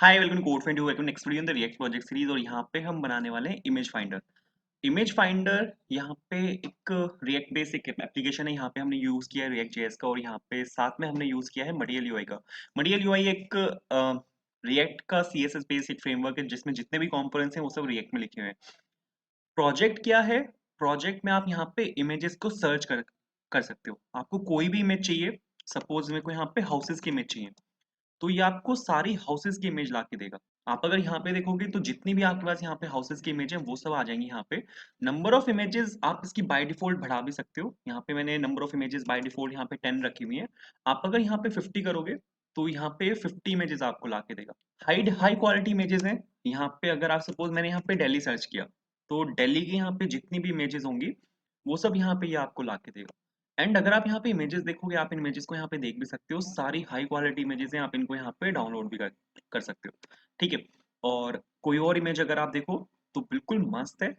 Hi welcome to Code Finder, welcome next video in the React project series. और यहाँ पे हम बनाने वाले हैं इमेज फाइंडर। इमेज फाइंडर यहाँ पे एक रिएक्ट बेस्ड एक एप्लीकेशन है। यहाँ पे हमने यूज किया है रिएक्ट जेएस का, और यहाँ पे साथ में हमने यूज किया है मटेरियल यूआई का। मटेरियल यूआई एक रिएक्ट का सीएसएस बेस्ड एक फ्रेमवर्क है, जिसमें जितने भी कंपोनेंट्स हैं वो सब रिएक्ट में लिखे हुए हैं। प्रोजेक्ट क्या है? प्रोजेक्ट में आप यहाँ पे इमेजेस को सर्च कर सकते हो। आपको कोई भी इमेज चाहिए, सपोज मेरे को यहाँ पे हाउसेस की इमेज चाहिए, तो ये आपको सारी हाउसेस की इमेज ला के देगा। आप अगर यहाँ पे देखोगे तो जितनी भी आपके पास यहाँ पे हाउसेस की इमेज है वो सब आ जाएंगी यहाँ पे। नंबर ऑफ इमेजेस आप इसकी बाय डिफॉल्ट बढ़ा भी सकते हो। यहाँ पे मैंने number of images by default यहाँ पे 10 रखी हुई है। आप अगर यहाँ पे 50 करोगे तो यहाँ पे 50 इमेजेस आपको ला के देगा। हाई हाई क्वालिटी इमेजेस हैं यहाँ पे। अगर आप सपोज मैंने यहाँ पे दिल्ली सर्च किया, तो दिल्ली की यहाँ पे जितनी भी इमेजेस होंगी वो सब यहाँ पे ये आपको ला के देगा। एंड अगर आप यहाँ पे इमेजेस देखोगे, आप इन इमेजेस को यहाँ पे देख भी सकते हो। सारी हाई क्वालिटी इमेजेस हैं, आप इनको यहाँ पे डाउनलोड भी कर सकते हो। ठीक है। और कोई और इमेज अगर आप देखो तो बिल्कुल मस्त है।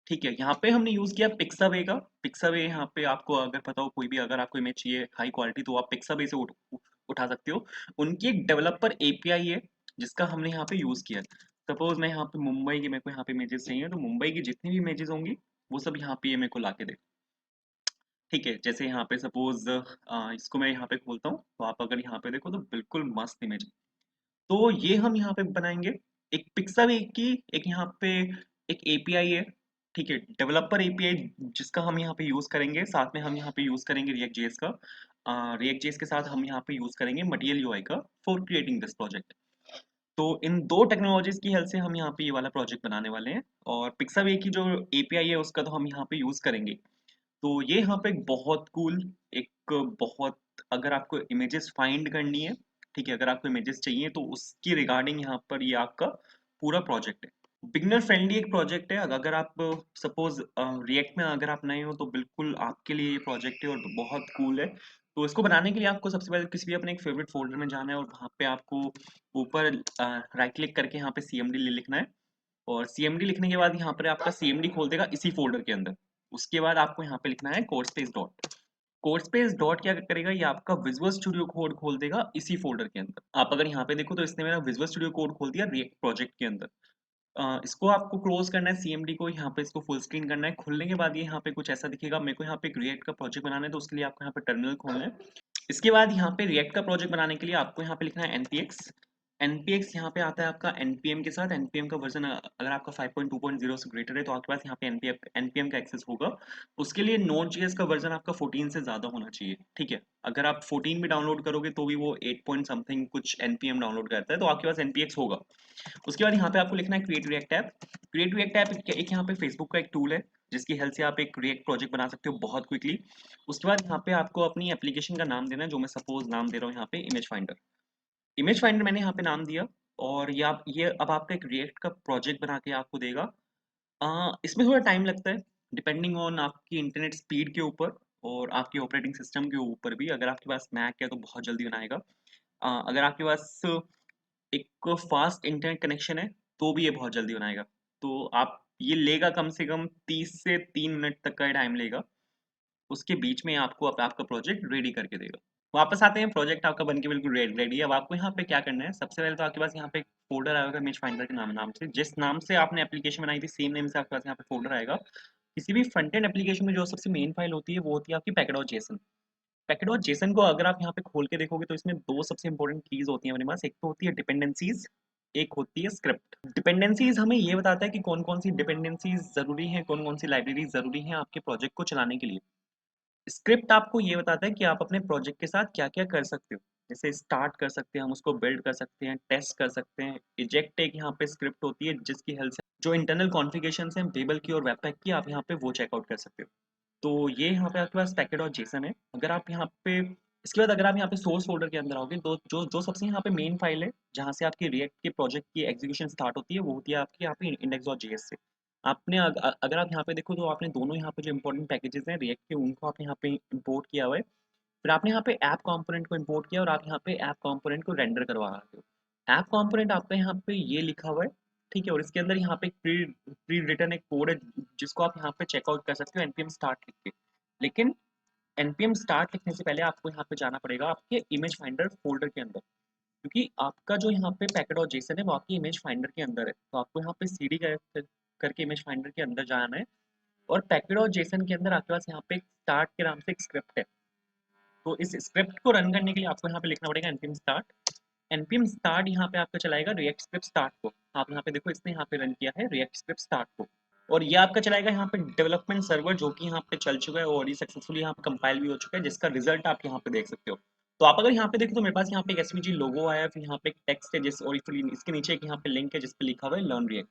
ठीक है, यहाँ पे हमने यूज किया पिक्सावे का। पिक्सावे यहाँ पे आपको अगर पता हो, कोई भी अगर आपको इमेज चाहिए हाई क्वालिटी तो आप पिक्सावे से उठा सकते हो। उनकी एक डेवलपर एपीआई है जिसका हमने यहाँ पे यूज किया है। सपोज मैं यहाँ पे मुंबई की, मेरे को यहाँ पे इमेजेस चाहिए, तो मुंबई की जितनी भी इमेजेस होंगी वो सब यहाँ पे ये मेरे को ला के दे। ठीक है, जैसे यहाँ पे सपोज इसको मैं यहाँ पे खोलता हूँ, तो आप अगर यहाँ पे देखो तो बिल्कुल मस्त इमेज है। तो ये हम यहाँ पे बनाएंगे एक पिक्सावे की। एक यहाँ पे एक एपीआई है। ठीक है, डेवलपर एपीआई जिसका हम यहाँ पे यूज करेंगे। साथ में हम यहाँ पे यूज करेंगे रिएक्ट जेएस का। रिएक्ट जेएस के साथ हम यहाँ पे यूज करेंगे मटेरियल यूआई का फॉर क्रिएटिंग दिस प्रोजेक्ट। तो इन दो टेक्नोलॉजीज की हेल्प से हम यहाँ पे ये वाला प्रोजेक्ट बनाने वाले हैं। और पिक्सावे की जो एपीआई है उसका तो हम यहाँ पे यूज करेंगे। तो ये यहाँ पे एक बहुत कूल, एक बहुत, अगर आपको इमेजेस फाइंड करनी है, ठीक है, अगर आपको इमेजेस चाहिए तो उसकी रिगार्डिंग यहाँ पर ये आपका पूरा प्रोजेक्ट है। बिगनर फ्रेंडली एक प्रोजेक्ट है। अगर आप सपोज रिएक्ट में अगर आप नए हो तो बिल्कुल आपके लिए ये प्रोजेक्ट है और बहुत कूल है। तो इसको बनाने के लिए आपको सबसे पहले किसी भी अपने एक फेवरेट फोल्डर में जाना है, और वहाँ पे आपको ऊपर राइट क्लिक करके यहाँ पे सीएमडी लिखना है। और सीएमडी लिखने के बाद यहाँ पर आपका सीएमडी खोल देगा इसी फोल्डर के अंदर। उसके बाद आपको यहाँ पे लिखना है code space dot. Code space dot क्या करेगा, ये आपका विजुअल स्टूडियो कोड खोल देगा इसी फोल्डर के अंदर। आप अगर यहाँ पे देखो तो इसने मेरा विजुअल स्टूडियो कोड खोल दिया रिएक्ट प्रोजेक्ट के अंदर। इसको आपको क्लोज करना है, सीएमडी को यहाँ पे इसको फुल स्क्रीन करना है। खुलने के बाद ये यहाँ पे कुछ ऐसा दिखेगा। मेरे को यहाँ पे रिएक्ट का प्रोजेक्ट बनाना है, तो उसके लिए आपको यहाँ पे टर्मिनल खोलना है। इसके बाद यहाँ पे रिएक्ट का प्रोजेक्ट बनाने के लिए आपको यहाँ पे लिखना है npx। npx यहाँ पे आता है आपका npm के साथ। npm का वर्जन अगर आपका 5.2.0 से ग्रेटर है तो आपके पास यहाँ पे npm का एक्सेस होगा। उसके लिए Node.js का वर्जन आपका 14 से ज्यादा होना चाहिए। ठीक है, अगर आप 14 भी डाउनलोड करोगे तो भी वो 8 पॉइंट समथिंग कुछ npm डाउनलोड करता है, तो आपके पास npx होगा। उसके बाद यहाँ पे आपको लिखना है create react app. Create react app एक यहाँ पे फेसबुक का एक टूल है जिसकी हेल्प से आप एक रिएक्ट प्रोजेक्ट बना सकते हो बहुत क्विकली। उसके बाद यहाँ पे आपको अपनी एप्लीकेशन का नाम देना है, जो मैं सपोज नाम दे रहा हूँ यहाँ पे इमेज फाइंडर। इमेज फाइंडर मैंने यहाँ पे नाम दिया। और ये अब आपका एक रिएक्ट का प्रोजेक्ट बना के आपको देगा। इसमें थोड़ा टाइम लगता है, डिपेंडिंग ऑन आपकी इंटरनेट स्पीड के ऊपर और आपके ऑपरेटिंग सिस्टम के ऊपर भी। अगर आपके पास मैक है तो बहुत जल्दी बनाएगा। अगर आपके पास एक फास्ट इंटरनेट कनेक्शन है तो भी ये बहुत जल्दी बनाएगा। तो आप ये लेगा कम से कम 30 से 3 मिनट तक का टाइम लेगा। उसके बीच में आपको आपका प्रोजेक्ट रेडी करके देगा। वापस आते हैं, प्रोजेक्ट आपका बनके बिल्कुल रेडी है। अब आपको यहाँ पे क्या करना है, सबसे पहले तो आपके पास यहाँ पे एक फोल्डर आएगा इमेज फाइंडर के नाम से। जिस नाम से आपने एप्लीकेशन बनाई थी सेम नेम से आपके पास यहाँ पे फोल्डर आएगा। किसी भी फ्रंट एंड एप्लीकेशन में जो सबसे मेन फाइल होती है वो होती है आपकी पैकेट और जेसन। पैकेट और जेसन को अगर आप यहाँ पे खोल के देखोगे तो इसमें दो सबसे इंपॉर्टेंट कीज होती है अपने पास। एक तो होती है डिपेंडेंसीज, एक होती है स्क्रिप्ट। डिपेंडेंसीज हमें ये बताता है कि कौन कौन सी डिपेंडेंसीज जरूरी है, कौन कौन सी लाइब्रेरी जरूरी है आपके प्रोजेक्ट को चलाने के लिए। स्क्रिप्ट आपको ये बताता है कि आप अपने प्रोजेक्ट के साथ क्या क्या कर सकते हो। जैसे स्टार्ट कर सकते हैं हम उसको, बिल्ड कर सकते हैं, टेस्ट कर सकते हैं। इजेक्ट एक यहाँ पे स्क्रिप्ट होती है जिसकी हेल्प से जो इंटरनल कॉन्फ़िगरेशन है वेबल की और वेबपैक की, आप यहाँ पे वो चेकआउट कर सकते हो। तो ये यहाँ पे आपके पास पैकेट और जेसन है। अगर आप यहाँ पे इसके बाद अगर आप यहाँ पे सोर्स फोल्डर के अंदर आओगे तो जो जो सबसे यहाँ पे मेन फाइल है जहाँ से आपकी रिएक्ट के प्रोजेक्ट की एग्जीक्यूशन स्टार्ट होती है वो होती है आपकी यहाँ पे इंडेक्स डॉट जेएस से। आपने अगर आप यहाँ पे देखो तो आपने दोनों यहाँ पे जो इंपॉर्टेंट पैकेजेस हैं रिएक्ट के उनको आपने यहाँ पे इंपोर्ट किया हुआ है। फिर आपने यहाँ पे ऐप कंपोनेंट को इंपोर्ट किया और आप यहाँ पे ऐप कंपोनेंट को रेंडर करवा रहे हो। ऐप कंपोनेंट आपका यहाँ पे ये लिखा हुआ है। ठीक है, और इसके अंदर यहाँ पे प्री प्री रिटन एक कोड है जिसको आप यहाँ पे चेकआउट कर सकते हो npm स्टार्ट लिख के। लेकिन npm स्टार्ट लिखने से पहले आपको यहाँ पे जाना पड़ेगा आपके इमेज फाइंडर फोल्डर के अंदर। क्योंकि आपका जो यहाँ पे पैकेट और जेसन है वो आपकी इमेज फाइंडर के अंदर है, तो आपको यहाँ पे सीडी करके इमेज फाइंडर के अंदर जाना है और पैकेट और जेसन के अंदर आपके पास यहाँ पे स्टार्ट के नाम से एक स्क्रिप्ट है। तो इस स्क्रिप्ट को रन करने के लिए आपको यहाँ पे लिखना पड़ेगा npm start। npm start यहाँ पे आपका चलाएगा रिएक्ट स्क्रिप्ट स्टार्ट को। आप यहाँ पे देखो इसने यहाँ पे रन किया है रिएक्ट स्क्रिप्ट स्टार्ट को, और ये आपका चलाएगा यहाँ पे डेवलपमेंट सर्वर जो कि यहाँ पे चल चुका है और ये सक्सेसफुली यहाँ पे कंपाइल भी हो चुका है, जिसका रिजल्ट आप यहाँ पे देख सकते हो। तो आप अगर यहाँ पे देखो तो मेरे पास यहाँ पे एक एसवीजी लोगो आया है, फिर यहाँ पे एक टेक्स्ट है जिस, और फिर इसके नीचे एक यहाँ पे लिंक है जिस पे लिखा हुआ है लर्न रिएक्ट।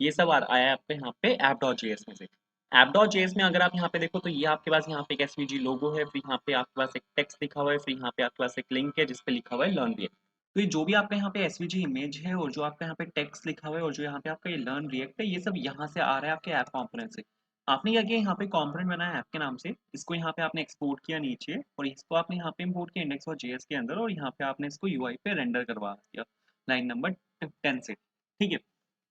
ये सब आया है आपके यहाँ पे app.js में से। app.js में अगर आप यहाँ पे देखो तो ये आपके पास यहाँ पे एक एसवीजी लोगो है, फिर यहाँ पे आपके पास एक टेक्स्ट लिखा हुआ है, फिर यहाँ पे आपके पास एक लिंक है जिस पे लिखा हुआ है लर्न रिएक्ट। तो ये जो भी आपका यहाँ पे एसवीजी इमेज है और जो आपका यहाँ पे टेक्स्ट लिखा हुआ है और जो यहाँ पे आपका ये लर्न रिएक्ट है, ये सब यहाँ से आ रहा है आपके ऐप कंपोनेंट से। आपने क्या किया, यहाँ पे कंपोनेंट बनाया ऐप के नाम से, इसको यहाँ पे आपने एक्सपोर्ट किया नीचे और इसको आपने यहाँ पे इंपोर्ट किया इंडेक्स और जेएस के अंदर, और यहाँ पे आपने इसको यूआई पे रेंडर करवा दिया लाइन नंबर 10 से। ठीक है,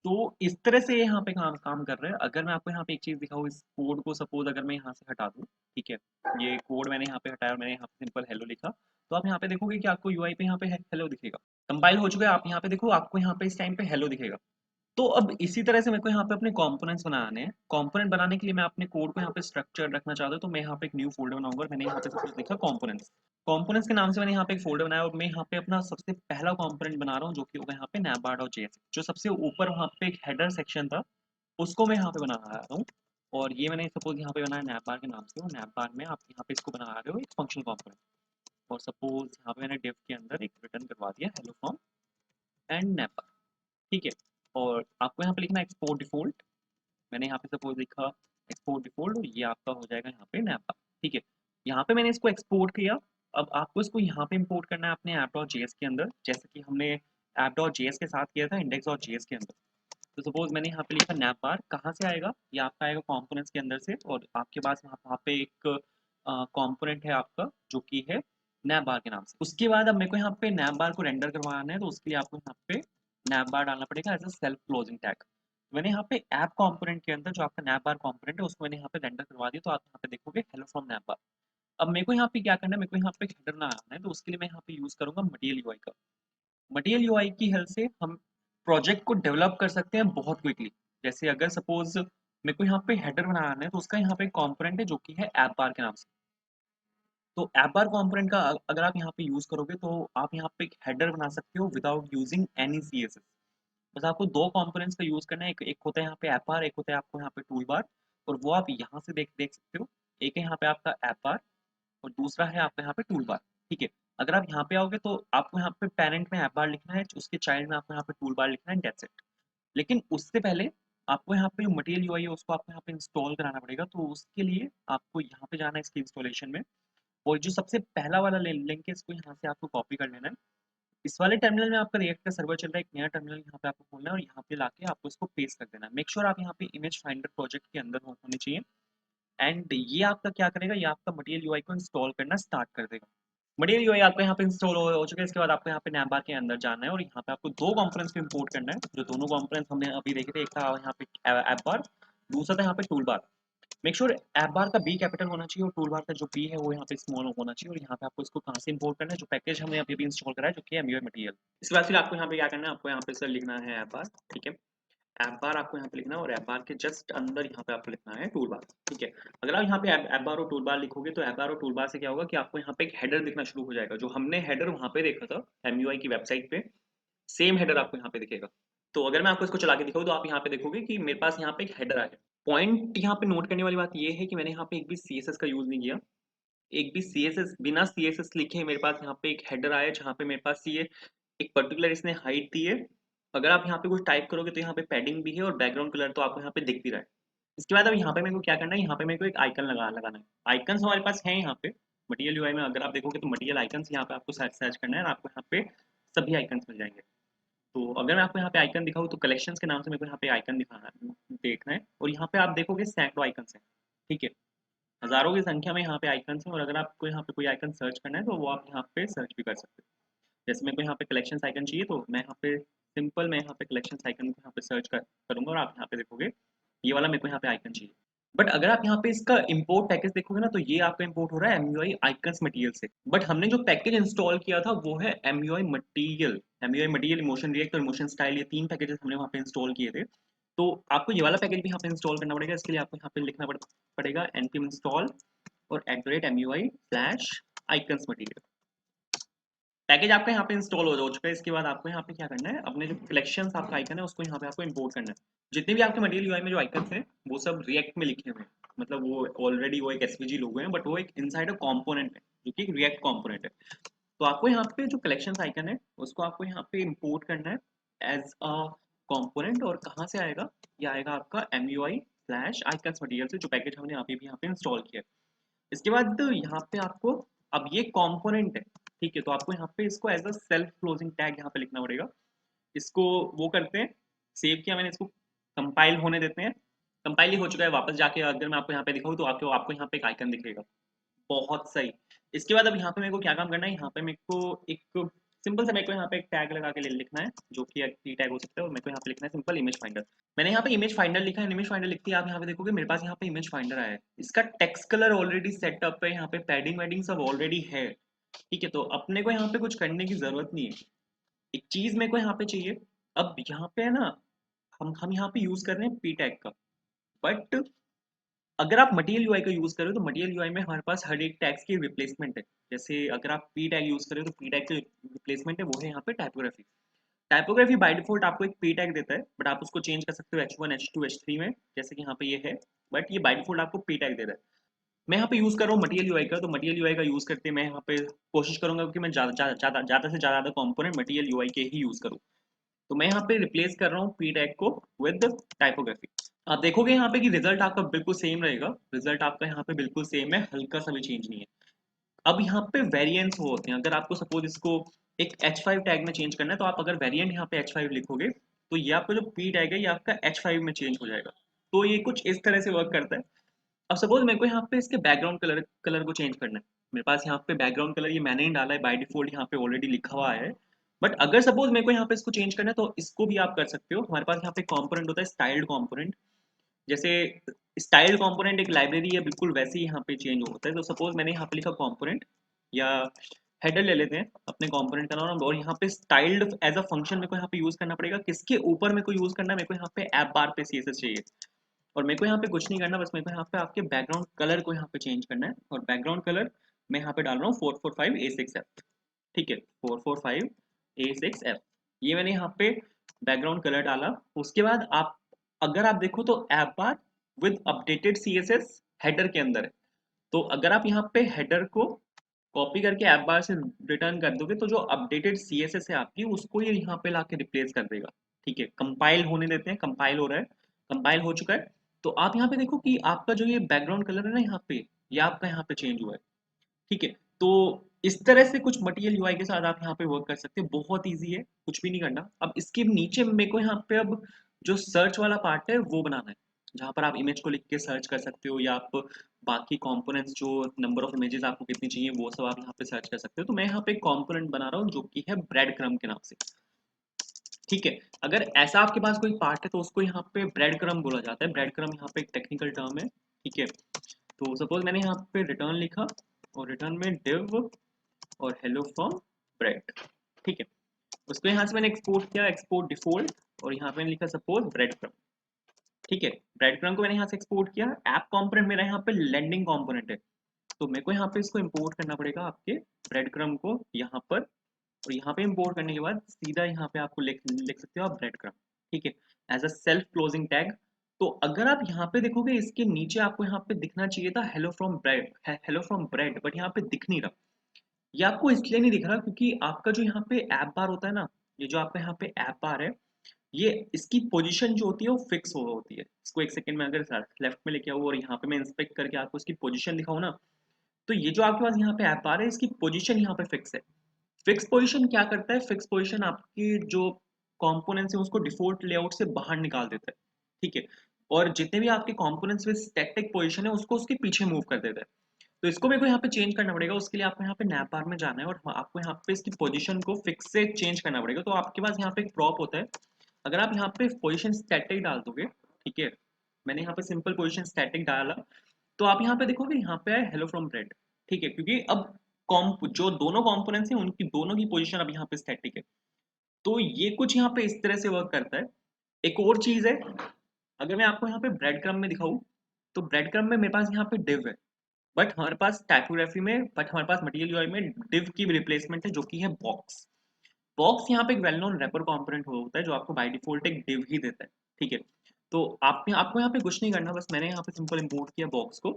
तो इस तरह से यहाँ पे काम काम कर रहे हैं। अगर मैं आपको यहाँ पे एक चीज दिखाऊँ, इस कोड को सपोज अगर मैं यहाँ से हटा दूँ, ठीक है, ये कोड मैंने यहाँ पे हटाया और मैंने यहाँ पे सिंपल हेलो लिखा, तो आप यहाँ पे देखोगे कि आपको यूआई पे यहाँ पे हेलो दिखेगा। कंपाइल हो चुका है, आप यहाँ पे देखो आपको यहाँ पे इस टाइम पे हेलो दिखेगा। तो अब इसी तरह से मेरे को यहाँ पे अपने कंपोनेंट्स बनाने हैं। कंपोनेंट बनाने के लिए मैं अपने कोड को यहाँ पे स्ट्रक्चर रखना चाहता हूँ, तो मैं यहाँ पे एक न्यू फोल्डर बनाऊंगा और मैंने यहाँ पे सब कुछ लिखा कंपोनेंट्स। कंपोनेंट्स के नाम से मैंने यहाँ पे एक फोल्डर बनाया और मैं यहाँ पे अपना सबसे पहला कंपोनेंट बना रहा हूँ जो कि होगा यहाँ पे navbar.js। जो सबसे ऊपर वहाँ पे एक हेडर सेक्शन था उसको मैं यहाँ पे बना रहा हूँ, और ये मैंने सपोज यहाँ पे बनाया navbar के नाम से, और navbar में आप यहाँ पे इसको बना रहे हो एक फंक्शनल कंपोनेंट। और सपोज यहाँ पे मैंने div के अंदर एक रिटर्न करवा दिया हेलो फ्रॉम एंड navbar। ठीक है, और आपको यहाँ पे लिखना एक्सपोर्ट डिफॉल्ट। मैंने यहाँ पे सपोज लिखा एक्सपोर्ट डिफॉल्ट, और ये आपका हो जाएगा यहाँ पे navbar। ठीक है, यहाँ पे मैंने इसको एक्सपोर्ट किया। अब आपको इसको यहाँ पे इंपोर्ट करना है अपने app.js के अंदर, जैसे कि हमने app.js के साथ किया था index.js के अंदर। तो सपोज मैंने यहाँ पे लिखा navbar, कहाँ से आएगा, ये आपका आएगा कंपोनेंट्स के अंदर से, और आपके पास वहाँ पे एक कंपोनेंट है आपका जो कि है navbar के नाम से। उसके बाद अब मेरे को यहाँ पे navbar को रेंडर करवाना है, तो उसके लिए आपको यहाँ पे navbar डालना पड़ेगा as a self closing tag. मैंने यहाँ पे ऐप कंपोनेंट के अंदर जो आपका navbar कंपोनेंट है उसको मैंने यहाँ पे रेंडर करवा दिया, तो आप यहाँ पे देखोगे हेलो फ्रॉम navbar। अब मेरे को यहाँ पे क्या करना है, मेरे को यहाँ पे हेडर बनाना है, तो उसके लिए मैं यहाँ पे यूज करूंगा मटेरियल यूआई का। मटेरियल यूआई की हेल्प से हम प्रोजेक्ट को डेवलप कर सकते हैं बहुत क्विकली। जैसे अगर सपोज मेरे को यहाँ पे हेडर बनाना है, तो उसका यहाँ पे कंपोनेंट है जो कि है ऐप बार के नाम से। तो ऐप बार कंपोनेंट का अगर आप यहाँ पे यूज करोगे तो आप यहाँ पे एक हेडर बना सकते हो विदाउट यूजिंग एनी सीएसएस। बस आपको दो कंपोनेंट्स का यूज करना है, एक होता है यहाँ पे ऐप बार, एक होता है आपको यहाँ पे टूल बार, और वो आप यहाँ से देख देख सकते हो। एक है यहाँ पे आपका ऐप बार और दूसरा है आपका यहाँ पे टूल बार। ठीक है, अगर आप यहाँ पे आओगे तो आपको यहाँ पे पेरेंट में ऐप बार लिखना है, उसके चाइल्ड में आपको यहाँ पे टूल बार लिखना है, दैट्स इट। लेकिन उससे पहले आपको यहाँ पे जो मटेरियल यूआई है उसको आपको यहाँ पे इंस्टॉल कराना पड़ेगा, तो उसके लिए आपको यहाँ पे जाना है इसके इंस्टॉलेशन में, और जो सबसे पहला वाला लिंक है इसको यहाँ से आपको कॉपी कर लेना है। इस वाले टर्मिनल में आपका रिएक्ट का सर्वर चल रहा है, एक नया टर्मिनल यहाँ पे आपको खोलना है और यहाँ पे लाके आपको इसको पेस्ट कर देना है। मेक श्योर आप यहाँ पे इमेज फाइंडर प्रोजेक्ट के अंदर होने चाहिए, एंड ये आपका क्या करेगा, ये आपका मटेरियल यूआई को इंस्टॉल करना स्टार्ट कर देगा। मटेरियल यूआई आपका यहाँ पे इंस्टॉल हो चुका है। इसके बाद आपको यहाँ पे navbar के अंदर जाना है और यहाँ पे आपको दो कंपोनेंट्स को इंपोर्ट करना है, जो दोनों कंपोनेंट्स हमने अभी देखे थे। एक था यहाँ पे ऐप बार, दूसरा था यहाँ पे tool bar. Make sure app bar का बी कैपिटल होना चाहिए और टूल बार का जो बी है वो यहाँ पे स्मॉल होना चाहिए। और यहाँ पे आपको इसको कहाँ से इंपोर्ट करना है, जो पैकेज हमने अभी इंस्टॉल करा है जो कि है एमयूआई मटेरियल। इसके बाद फिर आपको यहाँ पे क्या करना है, आपको यहाँ पे सर लिखना है ऐप बार। ठीक है, ऐप बार आपको यहाँ पे लिखना है और ऐप बार के जस्ट अंदर यहाँ पे आपको लिखना है टूल बार। ठीक है, अगर आप यहाँ पे ऐप बार और टूल बार लिखोगे तो ऐप बार और टूल बार से क्या होगा कि आपको यहाँ पे एक हेडर दिखना शुरू हो जाएगा। जो हमने हेडर वहाँ पे देखा था एमयूआई की वेबसाइट पे, सेम हेडर आपको यहाँ पे दिखेगा। तो अगर मैं आपको इसको चला के दिखाऊँ तो आप यहाँ पे देखोगे कि मेरे पास यहाँ पे एक हेडर आया है। पॉइंट यहाँ पे नोट करने वाली बात ये है कि मैंने यहाँ पे एक भी सीएसएस का यूज नहीं किया। एक भी सीएसएस, बिना सीएसएस लिखे मेरे पास यहाँ पे एक हेडर आया जहाँ पे मेरे पास ये एक पर्टिकुलर इसने हाइट दी है। अगर आप यहाँ पे कुछ टाइप करोगे तो यहाँ पे पैडिंग भी है और बैकग्राउंड कलर तो आपको यहाँ पे दिख भी रहा है। इसके बाद अब यहाँ पे मेरे को क्या करना है, यहाँ पे मेरे को एक आइकन लगाना है। आइकन्स हमारे पास है यहाँ पे मटेरियल यूआई में। अगर आप देखोगे तो मटेरियल आइकन्स यहाँ पे आपको सर्च करना है और आपको यहाँ पे सभी आइकन्स मिल जाएंगे। तो अगर मैं आपको यहाँ पे आइकन दिखाऊँ तो कलेक्शंस के नाम से मेरे को यहाँ पे आइकन दिखाना है, देखना है, और यहाँ पे आप देखोगे सैकड़ों आइकन्स हैं। ठीक है, हजारों की संख्या में यहाँ पे आइकन्स हैं, और अगर आपको यहाँ पे कोई आइकन सर्च करना है तो वो आप यहाँ पे सर्च भी कर सकते हो। जैसे मेरे को यहाँ पे कलेक्शंस आइकन चाहिए तो मैं यहाँ पे सिंपल मैं यहाँ पे कलेक्शंस आइकन को यहाँ पे सर्च करूंगा और आप यहाँ पे देखोगे ये वाला मेरे को यहाँ पे आइकन चाहिए। बट अगर आप यहाँ पे इसका इंपोर्ट पैकेज देखोगे ना, तो ये आपका इंपोर्ट हो रहा है एमयूआई आइकन्स मटेरियल से। बट हमने जो पैकेज इंस्टॉल किया था वो है एमयूआई मटेरियल, इमोशन रिएक्ट और इमोशन स्टाइल, ये 3 पैकेजेस हमने वहाँ पे इंस्टॉल किए थे। तो आपको ये वाला पैकेज भी यहाँ पे इंस्टॉल करना पड़ेगा। इसके लिए आपको यहाँ पे लिखना पड़ेगा npm इंस्टॉल और @MUI/icons मटेरियल। पैकेज आपका यहाँ पे इंस्टॉल हो चुका है। इसके बाद आपको यहाँ पे क्या करना है, अपने जो कलेक्शंस आपका आइकन है उसको यहाँ पे आपको इंपोर्ट करना है। जितने भी आपके मटेरियल यूआई में जो आइकन्स हैं वो सब रिएक्ट में लिखे हुए हैं, मतलब वो ऑलरेडी वो एक एसवीजी लोगो है, बट वो एक इनसाइड अ कंपोनेंट है जो कि एक रिएक्ट कंपोनेंट है। तो आपको यहाँ पे जो कलेक्शंस आइकन है उसको आपको यहाँ पे इंपोर्ट करना है एज अ कंपोनेंट। और कहाँ से आएगा, ये आएगा आपका MUI/icons मटेरियल से, जो पैकेज हमने यहाँ पे इंस्टॉल किया है। इसके बाद यहाँ पे आपको, अब ये कंपोनेंट है, ठीक है, तो आपको यहाँ पे इसको as a self closing tag यहाँ पे लिखना पड़ेगा। इसको वो करते हैं, सेव किया मैंने, इसको कंपाइल होने देते हैं। कंपाइल ही हो चुका है। वापस जाके अगर मैं आपको यहाँ पे दिखाऊँ तो आपको आपको यहाँ पे एक आइकन दिखेगा। बहुत सही। इसके बाद अब यहाँ पे मेरे को क्या काम करना है, यहाँ पे मेरे को एक सिंपल सा, मेरे को यहाँ पे एक टैग लगा के लिखना है जो कि की टैग हो सकता है, और मेरे को यहाँ पे लिखना है सिंपल इमेज फाइंडर। मैंने यहाँ पे इमेज फाइंडर लिखा है। इमेज फाइंडर लिखते ही आप यहाँ पे देखोगे मेरे पास यहाँ पे इमेज फाइंडर आया है। इसका टेक्स्ट कलर ऑलरेडी सेटअप है, यहाँ पे पैडिंग वैडिंग सब ऑलरेडी है, ठीक है। तो अपने को यहाँ पे कुछ करने की जरूरत नहीं है। एक चीज मेरे को यहाँ पे चाहिए, अब यहाँ पे है ना, हम यहाँ पे यूज कर रहे हैं पी टैग का। बट अगर आप मटेरियल यूआई का यूज कर रहे हो तो मटेरियल यूआई में हमारे पास हर एक टैग्स की रिप्लेसमेंट है। जैसे अगर आप पी टैग यूज कर रहे हो तो पी टैग की रिप्लेसमेंट है वो है यहाँ पे टाइपोग्राफी। टाइपोग्राफी बाय डिफॉल्ट आपको एक पी टैग देता है, बट आप उसको चेंज कर सकते हो H1 H2 H3 में, जैसे कि यहाँ पे ये है। बट ये बाय डिफॉल्ट आपको पी टैग देता है। मैं यहाँ पे यूज कर रहा हूँ मटेरियल यूआई का, तो मटेरियल यूआई का यूज करते मैं यहाँ पे कोशिश करूंगा कि मैं ज्यादा से ज्यादा कंपोनेंट मटेरियल यूआई के ही यूज करूँ। तो मैं यहाँ पे रिप्लेस कर रहा हूँ पी टैग को विद टाइपोग्राफी। आप देखोगे यहाँ पे कि रिजल्ट आपका बिल्कुल सेम रहेगा। रिजल्ट आपका यहाँ पे बिल्कुल सेम है, हल्का सा भी चेंज नहीं है। अब यहाँ पे वेरिएंट्स होते हैं। अगर आपको सपोज इसको एक H5 टैग में चेंज करना है, तो आप अगर वेरिएंट यहाँ पे H5 लिखोगे तो ये आपका जो पी टैग है ये आपका H5 में चेंज हो जाएगा। तो ये कुछ इस तरह से वर्क करता है। अब सपोज मेरे को यहाँ पे इसके बैकग्राउंड कलर को चेंज करना है। मेरे पास यहाँ पे बैकग्राउंड कलर ये मैंने ही डाला है, बाय डिफॉल्ट यहाँ पे ऑलरेडी लिखा हुआ है। बट अगर सपोज मेरे को यहाँ पे इसको चेंज करना है तो इसको भी आप कर सकते हो। हमारे पास यहाँ पे कंपोनेंट होता है स्टाइल्ड कंपोनेंट। जैसे स्टाइल्ड कंपोनेंट एक लाइब्रेरी है, बिल्कुल वैसे ही यहाँ पे चेंज होता है। तो सपोज मैंने यहाँ पे लिखा कंपोनेंट, या हेडर ले लेते हैं अपने कंपोनेंट का नाम, और यहाँ पे स्टाइल्ड एज अ फंक्शन मेरे को यहाँ पे यूज करना पड़ेगा। किसके ऊपर मेरे को यूज करना है, मेरे को यहाँ पे ऐप बार पे CSS चाहिए। और मेरे को यहाँ पे कुछ नहीं करना, बस मेरे को यहाँ पे आपके बैकग्राउंड कलर को यहाँ पे चेंज करना है। और बैकग्राउंड कलर मैं यहाँ पे डाल रहा हूँ 445A6F, ठीक है, 445A6F। ये मैंने यहाँ पे बैकग्राउंड कलर डाला। उसके बाद आप अगर आप देखो तो app bar with updated CSS header के अंदर है। तो अगर आप यहाँ पे हेडर को कॉपी करके ऐप बार से रिटर्न कर दोगे तो जो अपडेटेड CSS है आपकी उसको ये यहाँ पे लाके रिप्लेस कर देगा, ठीक है। कंपाइल होने देते हैं। कंपाइल हो रहा है, कंपाइल हो चुका है। तो आप यहाँ पे देखो कि आपका जो ये बैकग्राउंड कलर है ना यहाँ पे, ये आपका यहाँ पे चेंज हुआ है, ठीक है। तो इस तरह से कुछ मटेरियल यूआई के साथ आप यहाँ पे वर्क कर सकते हो। बहुत इजी है, कुछ भी नहीं करना। अब इसके नीचे मेरे को यहाँ पे अब जो सर्च वाला पार्ट है वो बनाना है, जहाँ पर आप इमेज को लिख के सर्च कर सकते हो, या आप बाकी कंपोनेंट्स जो नंबर ऑफ इमेजेस आपको कितनी चाहिए वो सब आप यहाँ पे सर्च कर सकते हो। तो मैं यहाँ पे एक कंपोनेंट बना रहा हूँ जो कि है ब्रेड क्रम के नाम से, ठीक है। अगर ऐसा आपके पास कोई पार्ट है तो उसको यहाँ पे ब्रेड क्रम बोला जाता है। ब्रेड क्रम यहाँ पे एक टेक्निकल टर्म है, ठीक है। तो सपोज मैंने यहाँ पे रिटर्न लिखा, और रिटर्न में div और हेलो फ्रॉम ब्रेड, ठीक है। उसको यहाँ से मैंने एक्सपोर्ट किया, एक्सपोर्ट डिफॉल्ट, और यहाँ पे मैंने लिखा सपोज ब्रेड क्रम, ठीक है। ब्रेड क्रम को मैंने यहाँ से एक्सपोर्ट किया। ऐप कंपोनेंट मेरा यहाँ पे लैंडिंग कंपोनेंट है, तो मेरे को यहाँ पे इसको इंपोर्ट करना पड़ेगा आपके ब्रेड क्रम को यहाँ पर। और यहाँ पे इंपोर्ट करने के बाद सीधा यहाँ पे आपको लिख सकते हो आप ब्रेड क्रम, ठीक है, as a self closing tag. तो अगर आप यहाँ पे देखोगे इसके नीचे आपको यहाँ पे दिखना चाहिए था हेलो फ्रॉम ब्रेड, बट यहाँ पे दिख नहीं रहा। ये आपको इसलिए नहीं दिख रहा क्योंकि आपका जो यहाँ पे ऐप बार होता है ना, ये जो आपका यहाँ पे ऐप बार है, ये इसकी पोजीशन जो होती है वो फिक्स हो होती है। इसको एक सेकंड में अगर लेफ्ट में लेके आऊँ और यहाँ पे मैं इंस्पेक्ट करके आपको इसकी पोजीशन दिखाऊँ ना, तो ये जो आपके पास यहाँ पे ऐप बार है इसकी पोजीशन यहाँ पे फिक्स है। फिक्स पोजीशन क्या करता है, फिक्स पोजीशन आपके जो कंपोनेंट्स है उसको डिफॉल्ट लेआउट से बाहर निकाल देता है, ठीक है। और जितने भी आपके कंपोनेंट्स में स्टैटिक पोजीशन है उसको उसके पीछे मूव कर देता है। तो इसको मेरे को यहाँ पे चेंज करना पड़ेगा। उसके लिए आपको यहाँ पे नैप बार में जाना है और आपको यहाँ पे इसकी पोजीशन को फिक्स से चेंज करना पड़ेगा। तो आपके पास यहाँ पे एक प्रॉप होता है। अगर आप यहाँ पे पोजीशन स्टैटिक डाल दोगे, ठीक है, मैंने यहाँ पे सिंपल पोजीशन स्टैटिक डाला, तो आप यहाँ पे देखोगे यहाँ पे है हेलो फ्रॉम ब्रेड, ठीक है, क्योंकि अब कॉम्प जो दोनों कंपोनेंट्स हैं उनकी दोनों की पोजीशन अब यहाँ पे स्टैटिक है। तो ये कुछ यहाँ पे इस तरह से वर्क करता है। एक और चीज है, अगर मैं आपको यहाँ पे ब्रेड क्रम में दिखाऊं, तो ब्रेड क्रम में मेरे पास यहाँ पे डिव है, बट हमारे पास टाइपोग्राफी में, बट हमारे पास मटेरियल यूआई में डिव की रिप्लेसमेंट है जो कि है बॉक्स। बॉक्स यहाँ पे एक वेल नोन रैपर कंपोनेंट होता है जो आपको बाय डिफॉल्ट एक डिव ही देता है, ठीक है। तो आपको यहाँ पे कुछ नहीं करना, बस मैंने यहाँ पे सिंपल इंपोर्ट किया बॉक्स को।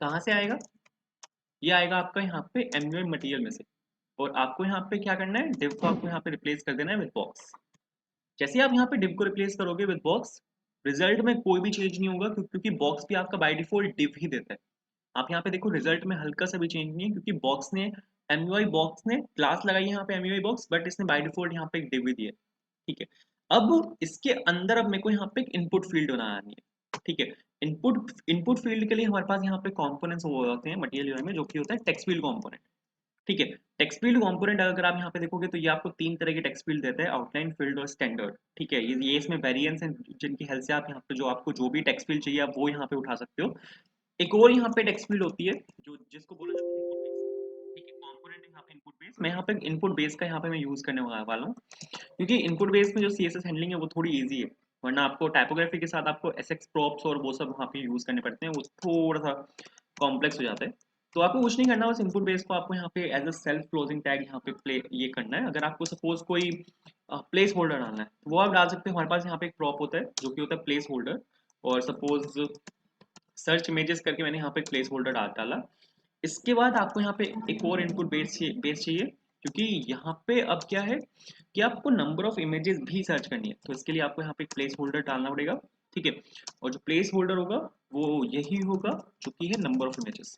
कहाँ से आएगा? ये आएगा आपका यहाँ पे एमयूआई मटेरियल में से, और आपको यहाँ पे क्या करना है, डिव को आपको यहाँ पे रिप्लेस कर देना है विद बॉक्स। जैसे आप यहाँ पे डिव को रिप्लेस करोगे विद बॉक्स, रिजल्ट में कोई भी चेंज नहीं होगा, क्योंकि बॉक्स भी आपका बाय डिफॉल्ट डिव ही देता है। आप यहाँ पे देखो रिजल्ट में हल्का सा भी चेंज नहीं है, क्योंकि बॉक्स ने एमयूआई बॉक्स ने क्लास लगाई है यहाँ पे एमयूआई बॉक्स, बट इसने बाय डिफॉल्ट यहाँ पे एक डिव ही दिया है, ठीक है। अब इसके अंदर अब मेरे को यहाँ पे एक इनपुट फील्ड बनानी है, ठीक है। इनपुट फील्ड के लिए हमारे पास यहाँ पे कंपोनेंट्स वो होते हैं मटेरियल यूआई में, जो कि होता है टेक्स्ट फील्ड कंपोनेंट, ठीक है। टेक्स्ट फील्ड कंपोनेंट अगर आप यहाँ पे देखोगे तो ये आपको तीन तरह के टेक्स्ट फील्ड देते हैं, आउटलाइन, फील्ड और स्टैंडर्ड, ठीक है। ये इसमें वेरिएंस हैं जिनकी हेल्प से आप यहाँ पे जो आपको जो भी टेक्स्ट फील्ड चाहिए आप वो यहाँ पे उठा सकते हो। एक और यहाँ पे टेक्स्ट फील्ड होती है जो जिसको बोला जाता है इनपुट बेस, ठीक है। कंपोनेंट है यहाँ पे इनपुट बेस, मैं यहाँ पे इनपुट बेस का यहाँ पे मैं यूज करने वाला हूँ, क्योंकि इनपुट बेस में जो सीएसएस हैंडलिंग है वो थोड़ी इजी है, वरना आपको टाइपोग्राफी के साथ आपको एसएक्स प्रॉप्स और वो सब वहाँ पे यूज करने पड़ते हैं, वो थोड़ा सा कॉम्प्लेक्स हो जाता है। तो आपको कुछ नहीं करना, बस इनपुट बेस को आपको यहाँ पे as a self closing tag यहाँ पे प्ले ये करना है। अगर आपको सपोज कोई प्लेस होल्डर डालना है तो वो आप डाल सकते हो। हमारे पास यहाँ पे एक प्रॉप होता है जो कि होता है प्लेस होल्डर, और सपोज सर्च इमेजेस करके मैंने यहाँ पे प्लेस होल्डर डाला। इसके बाद आपको यहाँ पे एक और इनपुट बेस चाहिए, क्योंकि यहाँ पे अब क्या है कि आपको नंबर ऑफ इमेजेस भी सर्च करनी है, तो इसके लिए आपको यहाँ पे प्लेस होल्डर डालना पड़ेगा, ठीक है। और जो प्लेस होल्डर होगा वो यही होगा जो कि है नंबर ऑफ इमेजेस,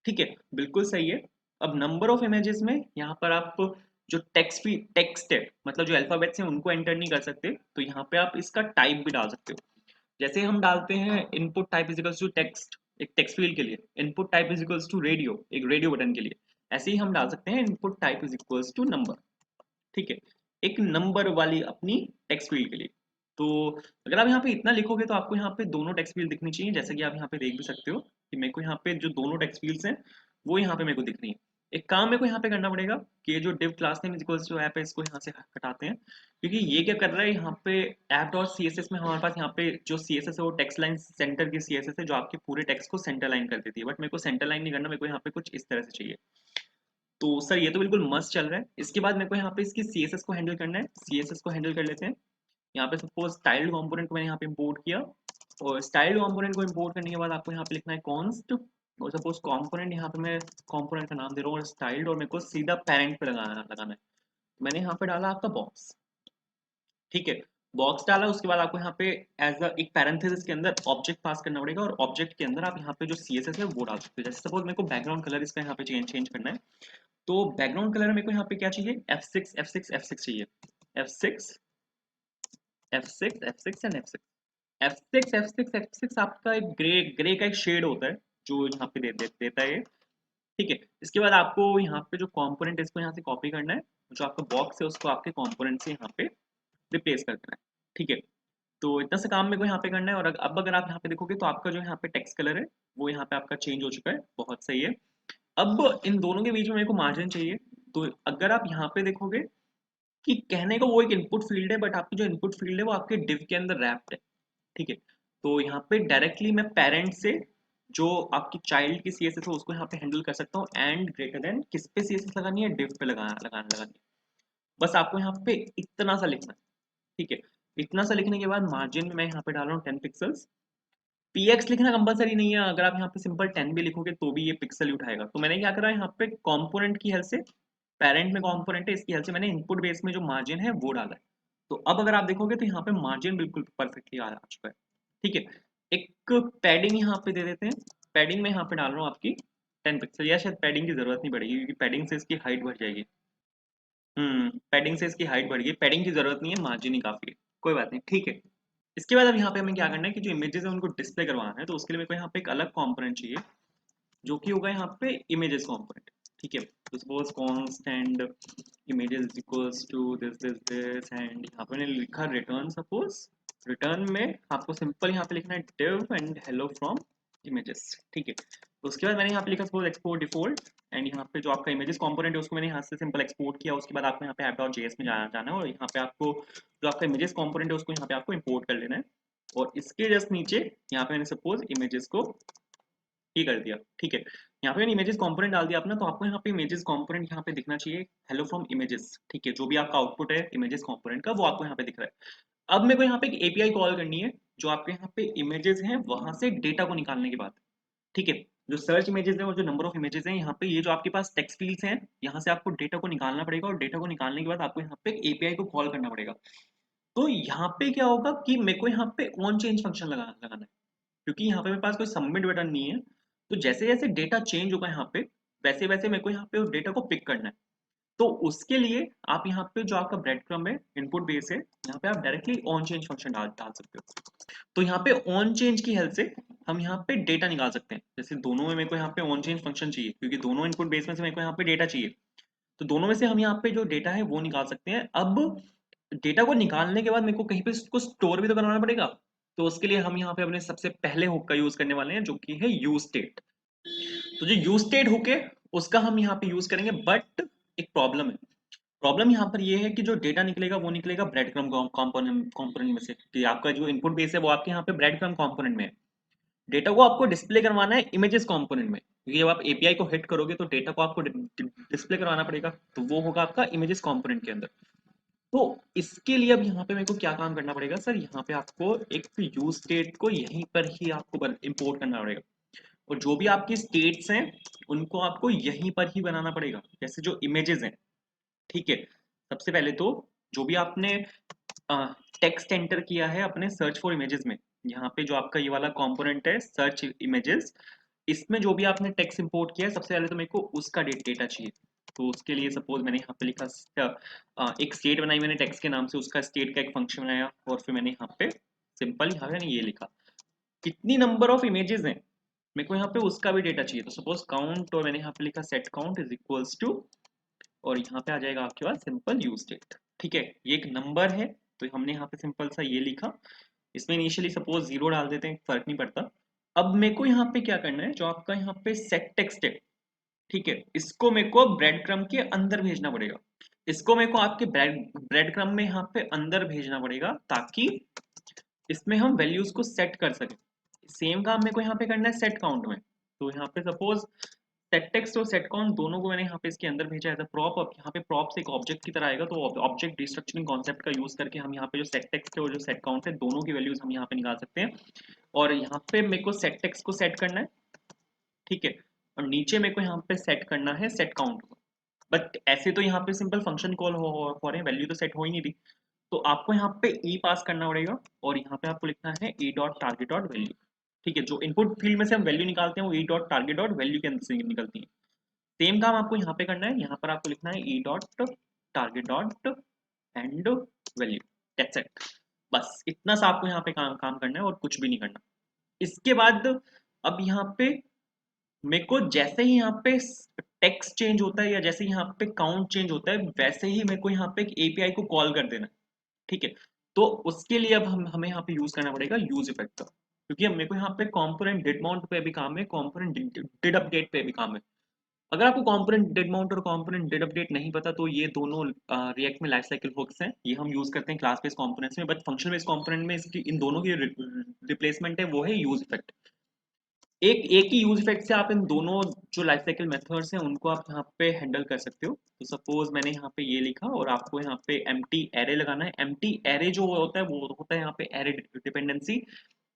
ठीक है, बिल्कुल सही है। अब नंबर ऑफ इमेजेस में यहाँ पर आप जो टेक्स्ट है, मतलब जो अल्फाबेट्स हैं उनको एंटर नहीं कर सकते, तो यहाँ पे आप इसका टाइप भी डाल सकते हो। जैसे हम डालते हैं input type is equals to text एक टेक्स्ट फील्ड के लिए, input type is equals to radio एक रेडियो बटन के लिए, ऐसे ही हम डाल सकते हैं input type is equals to number, ठीक है, एक नंबर वाली अपनी टेक्स्ट फील्ड के लिए। तो अगर आप यहाँ पे इतना लिखोगे तो आपको यहाँ पे दोनों टेक्स्ट फील्ड दिखनी चाहिए, जैसे कि आप यहाँ पे देख भी सकते हो कि मेरे को यहाँ पे जो दोनों टेक्स्ट फील्ड्स हैं वो यहाँ पे मेरे को दिख रही है। एक काम मेरे को यहाँ पे करना पड़ेगा कि ये जो div class name is equals to app है इसको यहाँ से हटाते हैं, क्योंकि ये क्या कर रहा है यहाँ पे app dot C S S में हमारे पास यहाँ पे जो सी एस एस है वो टेक्स्ट लाइन सेंटर की सी एस एस है जो आपके पूरे टेक्स्ट को सेंटर लाइन कर देती है, बट मेरे को सेंटर लाइन नहीं करना, मेरे को यहाँ पे कुछ इस तरह से चाहिए। तो सर ये तो बिल्कुल मस्त चल रहा है। इसके बाद मेरे को यहाँ पे इसकी CSS को हैंडल करना है, CSS को हैंडल कर लेते हैं। यहाँ पे सपोज स्टाइल्ड कंपोनेंट को मैंने यहाँ पे इंपोर्ट किया, और स्टाइल्ड कंपोनेंट को इंपोर्ट करने के बाद आपको यहाँ पे लिखना है कॉन्स्ट, और सपोज कंपोनेंट यहाँ पे मैं कंपोनेंट का नाम दे रहा हूँ स्टाइल्ड, और मेरे को सीधा पेरेंट पे लगाना है। मैंने यहाँ पे डाला आपका बॉक्स, ठीक है, बॉक्स डाला। उसके बाद आपको यहाँ पे एज अ एक पैरेंथेसिस के अंदर ऑब्जेक्ट पास करना पड़ेगा, और ऑब्जेक्ट के अंदर आप यहाँ पे जो CSS है वो डाल सकते हो। जैसे सपोज मेरे को बैकग्राउंड कलर इसका यहाँ पे चेंज करना है, तो बैकग्राउंड कलर मेरे को यहाँ पे क्या चाहिए, F6 F6 F6 चाहिए, F6 F6 F6 and F6 F6 F6 F6 आपका एक ग्रे का एक शेड होता है जो यहाँ पे देता है, ठीक है। इसके बाद आपको यहाँ पे जो कंपोनेंट है इसको यहाँ से कॉपी करना है, जो आपका बॉक्स है उसको आपके कंपोनेंट से यहाँ पे रिप्लेस कर देना है, ठीक है। तो इतना सा काम मेरे को यहाँ पे करना है, और अब अगर आप यहाँ पे देखोगे तो आपका जो यहाँ पे टेक्स्ट कलर है वो यहाँ पे आपका चेंज हो चुका है, बहुत सही है। अब इन दोनों के बीच में मेरे को मार्जिन चाहिए, तो अगर आप यहाँ पे देखोगे कि कहने को वो एक इनपुट फील्ड है, बट आपकी जो इनपुट फील्ड है वो आपके डिव के अंदर रैप्ड है, ठीक है। तो यहाँ पे डायरेक्टली मैं पेरेंट से जो आपकी चाइल्ड की सीएसएस है उसको यहाँ पे हैंडल कर सकता हूँ, एंड ग्रेटर देन किस पे सीएसएस लगानी है, डिव पे लगानी है। बस आपको यहाँ पे इतना सा लिखना है, ठीक है। इतना सा लिखने के बाद मार्जिन में मैं यहाँ पे डाल रहा हूँ 10 पिक्सल्स। पीएक्स लिखना कंपलसरी नहीं है, अगर आप यहाँ पे सिंपल 10 भी लिखोगे तो भी ये पिक्सल ही उठाएगा। तो मैंने क्या करा है यहाँ पे कंपोनेंट की हेल्प से, पेरेंट में कंपोनेंट है इसकी हेल्प से मैंने इनपुट बेस में जो मार्जिन है वो डाला है। तो अब अगर आप देखोगे तो यहाँ पे मार्जिन बिल्कुल परफेक्टली आ चुका है, ठीक है। एक पैडिंग यहाँ पे दे देते हैं, पैडिंग में यहाँ पे डाल रहा हूँ आपकी 10 पिक्सल, या शायद पैडिंग की जरूरत नहीं पड़ेगी क्योंकि पैडिंग से इसकी हाइट बढ़ जाएगी। पैडिंग से इसकी हाइट बढ़ गई, पैडिंग की जरूरत नहीं है, मार्जिन ही काफी है, कोई बात नहीं, ठीक है। इसके बाद अब यहाँ पे हमें क्या करना है कि जो इमेजेस है उनको डिस्प्ले करवाना है, तो उसके लिए मेरे को यहाँ पे एक अलग कंपोनेंट चाहिए जो कि होगा यहाँ पे इमेजेस कंपोनेंट, ठीक है। तो suppose constant images equals to this this this, and यहाँ पे मैंने लिखा रिटर्न सपोज रिटर्न में आपको सिंपल यहाँ पे लिखना है div and hello from images, ठीक है। तो उसके बाद मैंने यहाँ पे लिखा सपोज एक्सपोर्ट डिफॉल्ट, एंड यहाँ पे जो आपका इमेजेस कंपोनेंट है उसको मैंने यहाँ से सिंपल एक्सपोर्ट किया। उसके बाद आपको यहाँ पे app.js में जाना है और यहाँ पे आपको जो आपका इमेजेस कंपोनेंट है उसको यहाँ पे आपको इंपोर्ट कर लेना है। और इसके जस्ट नीचे यहाँ पे मैंने सपोज इमेजेस को ये कर दिया, ठीक है। यहाँ पे मैंने इमेजेस कंपोनेंट डाल दिया अपना, तो आपको यहाँ पे इमेजेस कंपोनेंट यहाँ पे दिखना चाहिए हेलो फ्रॉम इमेजेस, ठीक है। जो भी आपका आउटपुट है इमेजेस कंपोनेंट का वो आपको यहाँ पे दिख रहा है। अब मेरे को यहाँ पे एक एपीआई कॉल करनी है जो आपके यहाँ पे इमेजेस हैं वहां से डेटा को निकालने के बाद, ठीक है। जो सर्च इमेजेस है और जो नंबर ऑफ इमेजेस हैं यहाँ पे ये जो आपके पास टेक्स्ट फील्ड्स हैं यहाँ से आपको डेटा को निकालना पड़ेगा, और डेटा को निकालने के बाद आपको यहाँ पे एपीआई को कॉल करना पड़ेगा। तो यहाँ पे क्या होगा कि मेरे को यहाँ पे ऑन चेंज फंक्शन लगाना है, क्योंकि यहाँ पे मेरे पास कोई सबमिट बटन नहीं है। तो जैसे जैसे डेटा चेंज होगा यहाँ पे वैसे वैसे मेरे को यहाँ पे उस डेटा को पिक करना है। तो उसके लिए आप यहाँ पे जो आपका ब्रेड क्रम्ब है इनपुट बेस है यहाँ पे आप डायरेक्टली ऑन चेंज फंक्शन डाल सकते हो। तो यहाँ पे ऑन चेंज की हेल्प से हम यहाँ पे डेटा निकाल सकते हैं। जैसे दोनों में मेरे को यहाँ पे ऑन चेंज फंक्शन चाहिए क्योंकि दोनों इनपुट बेस में से मेरे को यहाँ पे डेटा चाहिए, तो दोनों में से हम यहाँ पे जो डेटा है वो निकाल सकते हैं। अब डेटा को निकालने के बाद मेरे को कहीं पे उसको स्टोर भी तो करवाना पड़ेगा। तो उसके लिए हम यहाँ पे अपने सबसे पहले हुक का यूज करने वाले हैं जो कि है यूज स्टेट। तो जो यूज स्टेट हुक है उसका हम यहाँ पे यूज करेंगे, बट एक प्रॉब्लम है। प्रॉब्लम यहाँ पर ये है कि जो डेटा निकलेगा वो निकलेगा ब्रेड क्रम कंपोनेंट में से, कि आपका जो इनपुट बेस है वो आपके यहाँ पे ब्रेड क्रम कंपोनेंट में है। डेटा को आपको डिस्प्ले करवाना है इमेजेस कंपोनेंट में, क्योंकि जब आप एपीआई को हिट करोगे तो डेटा को आपको डिस्प्ले करवाना पड़ेगा, तो वो होगा आपका इमेजेस कंपोनेंट के अंदर। तो इसके लिए अब यहाँ पे मेरे को क्या काम करना पड़ेगा सर, यहाँ पे आपको एक यूज स्टेट को यहीं पर ही आपको इंपोर्ट करना पड़ेगा, और जो भी आपकी स्टेट्स हैं उनको आपको यहीं पर ही बनाना पड़ेगा। जैसे जो इमेजेस हैं, ठीक है। सबसे पहले तो जो भी आपने टेक्स्ट एंटर किया है अपने सर्च फॉर इमेजेस में, यहाँ पे जो आपका ये वाला कंपोनेंट है सर्च इमेजेस, इसमें जो भी आपने टेक्स्ट इंपोर्ट किया है सबसे पहले तो मेरे को उसका डेटा चाहिए। तो उसके लिए सपोज मैंने यहाँ पे लिखा एक स्टेट बनाई मैंने टेक्स्ट के नाम से, उसका स्टेट का एक फंक्शन बनाया, और फिर मैंने यहाँ पे सिंपल यहाँ मैंने ये लिखा कितनी नंबर ऑफ इमेजेस हैं मेरे को यहाँ पे उसका भी डेटा चाहिए। तो सपोज काउंट, और मैंने यहाँ पे लिखा set count is equals to, और यहाँ पे आ जाएगा आपके पास सिंपल यूज स्टेट, ठीक है। ये एक नंबर है तो हमने यहाँ पे सिंपल सा ये लिखा। इसमें इनिशियली सपोज 0 डाल देते हैं, फर्क नहीं पड़ता। अब मेरे को यहाँ पे क्या करना है, जो आपका यहाँ पे सेट टेक्स्ट है, ठीक है, इसको मेरे को ब्रेड क्रम के अंदर भेजना पड़ेगा। इसको मेरे को आपके ब्रेड क्रम में यहाँ पे अंदर भेजना पड़ेगा ताकि इसमें हम वैल्यूज को सेट कर सकें। सेम काम मेरे को यहाँ पे करना है सेट काउंट में। तो यहाँ पे सपोज सेट टेक्स्ट और सेट काउंट दोनों को मैंने यहाँ पे इसके अंदर भेजा एज अ प्रॉप। अब यहाँ पे प्रॉप से एक ऑब्जेक्ट की तरह आएगा, तो ऑब्जेक्ट डिस्ट्रक्चरिंग कॉन्सेप्ट का यूज करके हम यहाँ पे जो सेट टेक्स्ट है और जो सेट काउंट है दोनों की वैल्यूज हम यहाँ पे निकाल सकते हैं। और यहाँ पे मेरे को सेट टेक्स्ट को सेट करना है, ठीक है, और नीचे मेरे को यहाँ पे सेट करना है सेट काउंट को। बट ऐसे तो यहाँ पे सिंपल फंक्शन कॉल हो रहे हैं, वैल्यू तो सेट हो ही नहीं रही। तो आपको यहाँ पे ई पास करना पड़ेगा, और यहाँ पे आपको लिखना है E dot target dot value, ठीक है। जो इनपुट फील्ड में से हम वैल्यू निकालते हैं वो E dot target dot value के अंदर से निकलती है। सेम काम आपको यहाँ पे करना है, यहाँ पर आपको लिखना है E dot target dot and value, that's it. बस इतना सा आपको यहाँ पे काम करना है और कुछ भी नहीं करना। इसके बाद अब यहाँ पे मेरे को जैसे ही यहाँ पे टेक्स्ट चेंज होता है या जैसे ही यहाँ पे काउंट चेंज होता है वैसे ही मेरे को यहाँ पे एक एपीआई को कॉल कर देना है, ठीक है। तो उसके लिए अब हमें यहाँ पे यूज करना पड़ेगा यूज इफेक्ट का, क्योंकि अब मेरे को यहाँ पे कंपोनेंट डिड माउंट पे भी काम है, कंपोनेंट डिड अपडेट पे भी काम है। अगर आपको कंपोनेंट डिड माउंट और कंपोनेंट डिड अपडेट नहीं पता तो ये दोनों रिएक्ट में लाइफ साइकिल हुक्स हैं, ये हम यूज करते हैं क्लास बेस्ड कंपोनेंट्स में, बट फंक्शनल बेस्ड कंपोनेंट में इसकी इन दोनों की रिप्लेसमेंट है वो है यूज इफेक्ट। एक एक ही यूज इफेक्ट से आप इन दोनों जो लाइफ साइकिल मेथड्स हैं उनको आप यहाँ पे हैंडल कर सकते हो। तो सपोज मैंने यहाँ पे ये लिखा और आपको यहाँ पे एम्प्टी एरे लगाना है। एम्प्टी एरे जो होता है वो होता है यहाँ पे एरे डिपेंडेंसी।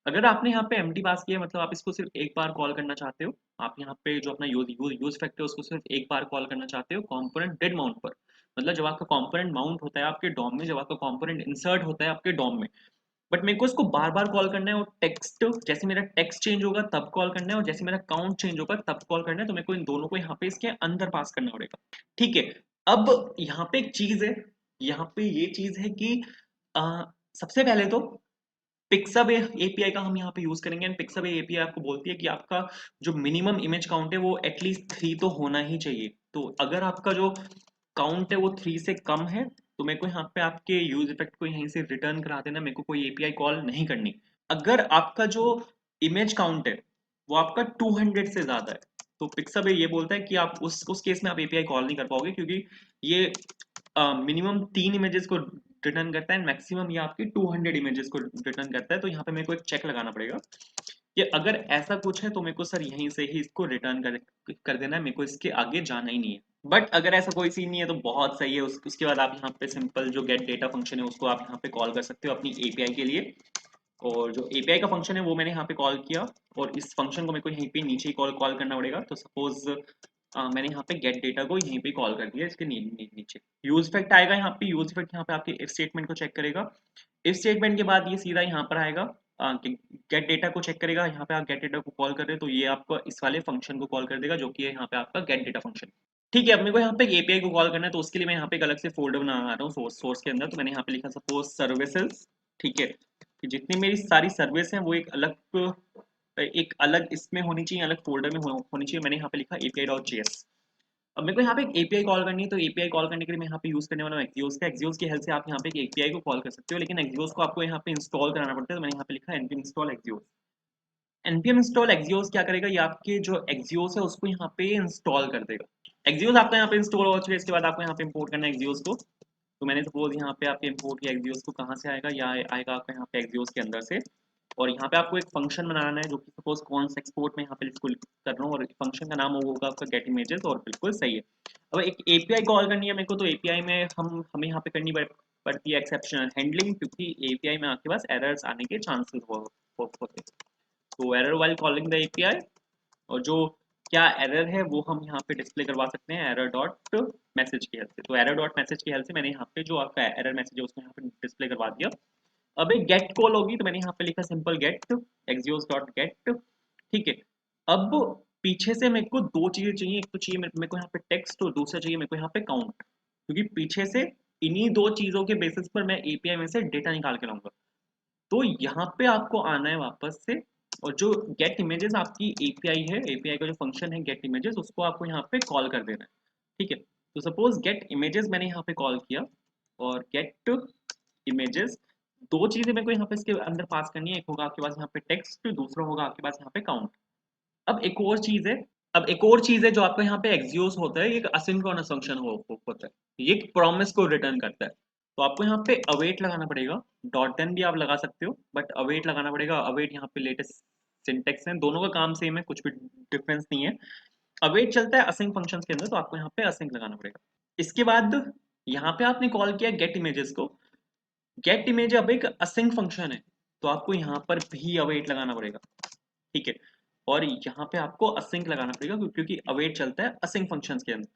अगर आपने यहाँ पे एम्प्टी पास किया मतलब आप इसको सिर्फ एक बार कॉल करना चाहते हो, आप यहाँ पे जो अपना यूज इफेक्ट है उसको सिर्फ एक बार कॉल करना चाहते हो कंपोनेंट डेड माउंट पर। मतलब जब आपका कंपोनेंट माउंट होता है आपके डॉम में, जब आपका कंपोनेंट इंसर्ट होता है आपके डॉम में, बट मेरे को इसको बार बार कॉल करना है। और टेक्स्ट जैसे मेरा टेक्स्ट चेंज होगा तब कॉल करना है, और जैसे मेरा काउंट चेंज होगा तब कॉल करना है। तो मेरे को इन दोनों को यहाँ पे इसके अंदर पास करना पड़ेगा, ठीक है। अब यहाँ पे एक चीज है, यहाँ पे ये चीज है कि सबसे पहले तो पिक्सअप एपीआई का हम यहाँ पे यूज करेंगे। एंड पिक्सअप एपीआई आपको बोलती है कि आपका जो मिनिमम इमेज काउंट है वो एटलीस्ट 3 तो होना ही चाहिए। तो अगर आपका जो काउंट है वो 3 से कम है तो मेरे को यहाँ पे आपके यूज इफेक्ट को यहीं से रिटर्न करा देना, मेरे को कोई एपीआई कॉल नहीं करनी। अगर आपका जो इमेज काउंट है वो आपका 200 से ज्यादा है, तो पिक्साबे ये बोलता है कि आप उस केस में आप एपीआई कॉल नहीं कर पाओगे, क्योंकि ये मिनिमम 3 इमेजेस को रिटर्न करता है, मैक्सिमम ये आपकी 200 इमेजेस को रिटर्न करता है। तो यहाँ पे मेरे को एक चेक लगाना पड़ेगा कि अगर ऐसा कुछ है तो मेरे को सर यहीं से ही इसको रिटर्न कर देना है, मेरे को इसके आगे जाना ही नहीं है। बट अगर ऐसा कोई सीन नहीं है तो बहुत सही है, उसके बाद आप यहाँ पे सिंपल जो गेट डेटा फंक्शन है उसको आप यहाँ पे कॉल कर सकते हो अपनी एपीआई के लिए। और जो एपीआई का फंक्शन है वो मैंने यहाँ पे कॉल किया, और इस फंक्शन को मेरे को यहीं पे नीचे ही कॉल करना पड़ेगा। तो सपोज मैंने यहाँ पे गेट डेटा को यहीं पे कॉल कर दिया, इसके नीचे यूज इफेक्ट आएगा। यहाँ पे यूज इफेक्ट यहाँ पे आपके इफ स्टेटमेंट को चेक करेगा। इफ स्टेटमेंट के बाद ये सीधा यहाँ पर आएगा गेट डेटा को चेक करेगा। यहाँ पे आप गेट डेटा को कॉल कर रहे हो तो ये आपको इस वाले फंक्शन को कॉल कर देगा, जो कि है यहाँ पे आपका गेट डेटा फंक्शन। ठीक है, अब मेरे को यहाँ पे एपीआई को कॉल करना है, तो उसके लिए मैं यहाँ पे एक अलग से फोल्डर बना रहा हूँ सोर्स के अंदर। तो मैंने यहाँ पे लिखा सपोज सर्विसेज। ठीक है, कि जितनी मेरी सारी सर्विस हैं वो एक अलग इसमें होनी चाहिए, अलग फोल्डर में होनी चाहिए। मैंने यहाँ पे लिखा api.js। अब मेरे को यहाँ पे एक एपीआई कॉल करनी है, तो एपीआई कॉल करने के लिए मैं यहाँ पे यूज करने वाला हूँ एक्सियोस का। एक्सियोस की हेल्प से आप यहाँ पे एक एपीआई को कॉल कर सकते हो, लेकिन एक्सियोस को आपको यहाँ पे इंस्टॉल कराना पड़ता है। तो मैंने यहाँ पे लिखा npm install Axios. npm install Axios क्या करेगा, ये आपके जो एक्सियोस है उसको यहाँ पे इंस्टॉल कर देगा। एक्सियोस आपका यहाँ पे इंस्टॉल हो चुका है, इसके बाद आपको यहाँ पे इंपोर्ट करना है एक्सियोस को। तो मैंने सपोज यहाँ पे आपके इंपोर्ट किया एक्सियोस को, कहाँ से आएगा, या आएगा आपका यहाँ पे एक्सियोस के अंदर से। और यहाँ पे आपको एक फंक्शन बनाना है, जो कि सपोज कौन सा एक्सपोर्ट में यहाँ पे इसको कर रहा हूँ, और फंक्शन का नाम होगा आपका गेट इमेजेस। और बिल्कुल सही है। अब एक एपीआई कॉल करनी है मेरे को, तो एपीआई में हमें यहाँ पे करनी पड़ती है एक्सेप्शनल हैंडलिंग, क्योंकि एपीआई में आपके पास एरर्स आने के चांसेस होते हैं। तो error while calling the API, और जो क्या एरर है वो हम यहाँ पे डिस्प्ले करवा सकते हैं एरर डॉट मैसेज की हेल्प से। तो एरर डॉट मैसेज की हेल्प से मैंने यहाँ पे जो आपका एरर मैसेज है उसको यहाँ पे डिस्प्ले करवा दिया। अब एक गेट कॉल होगी, तो मैंने यहाँ पे लिखा simple get Axios dot get. ठीक है, अब पीछे से मेरे को दो चीजें चाहिए, एक तो चाहिए मेरे को यहाँ पे टेक्स्ट, और दूसरा चाहिए मेरे को यहाँ पे काउंट, क्योंकि पीछे से इन्हीं दो चीजों के बेसिस पर मैं एपीआई में से डेटा निकाल के लाऊंगा। तो यहाँ पे आपको आना है वापस से, और जो गेट इमेजेस आपकी एपीआई है, एपीआई का जो फंक्शन है गेट इमेजेस, उसको आपको यहाँ पे कॉल कर देना है। ठीक है, तो सपोज गेट इमेजेस मैंने यहाँ पे कॉल किया, और गेट इमेजेस दो चीजें मेरे को यहाँ पे इसके अंदर पास करनी है। एक होगा आपके पास यहाँ पे टेक्स्ट, दूसरा होगा आपके पास यहाँ पे काउंट। अब एक और चीज है अब एक और चीज है जो आपको यहाँ पे एक्सियोस होता है, ये एक असिंक्रोनस फंक्शन होता है, ये एक प्रॉमिस को रिटर्न करता है। तो आपको यहाँ पे अवेट लगाना पड़ेगा, डॉट देन भी आप लगा सकते हो, बट अवेट लगाना पड़ेगा। अवेट यहाँ पे लेटेस्ट सिंटेक्स है, दोनों का काम सेम है, कुछ भी डिफरेंस नहीं है। अवेट चलता है असिंक फंक्शंस के अंदर, तो आपको यहाँ पे असिंक लगाना पड़ेगा। इसके बाद यहाँ पे आपने कॉल किया गेट इमेजेस को। गेट इमेज अब एक असिंक फंक्शन है, तो आपको यहाँ पर भी अवेट लगाना पड़ेगा। ठीक है, और यहाँ पे आपको असिंक लगाना पड़ेगा, क्योंकि अवेट चलता है असिंक फंक्शंस के अंदर।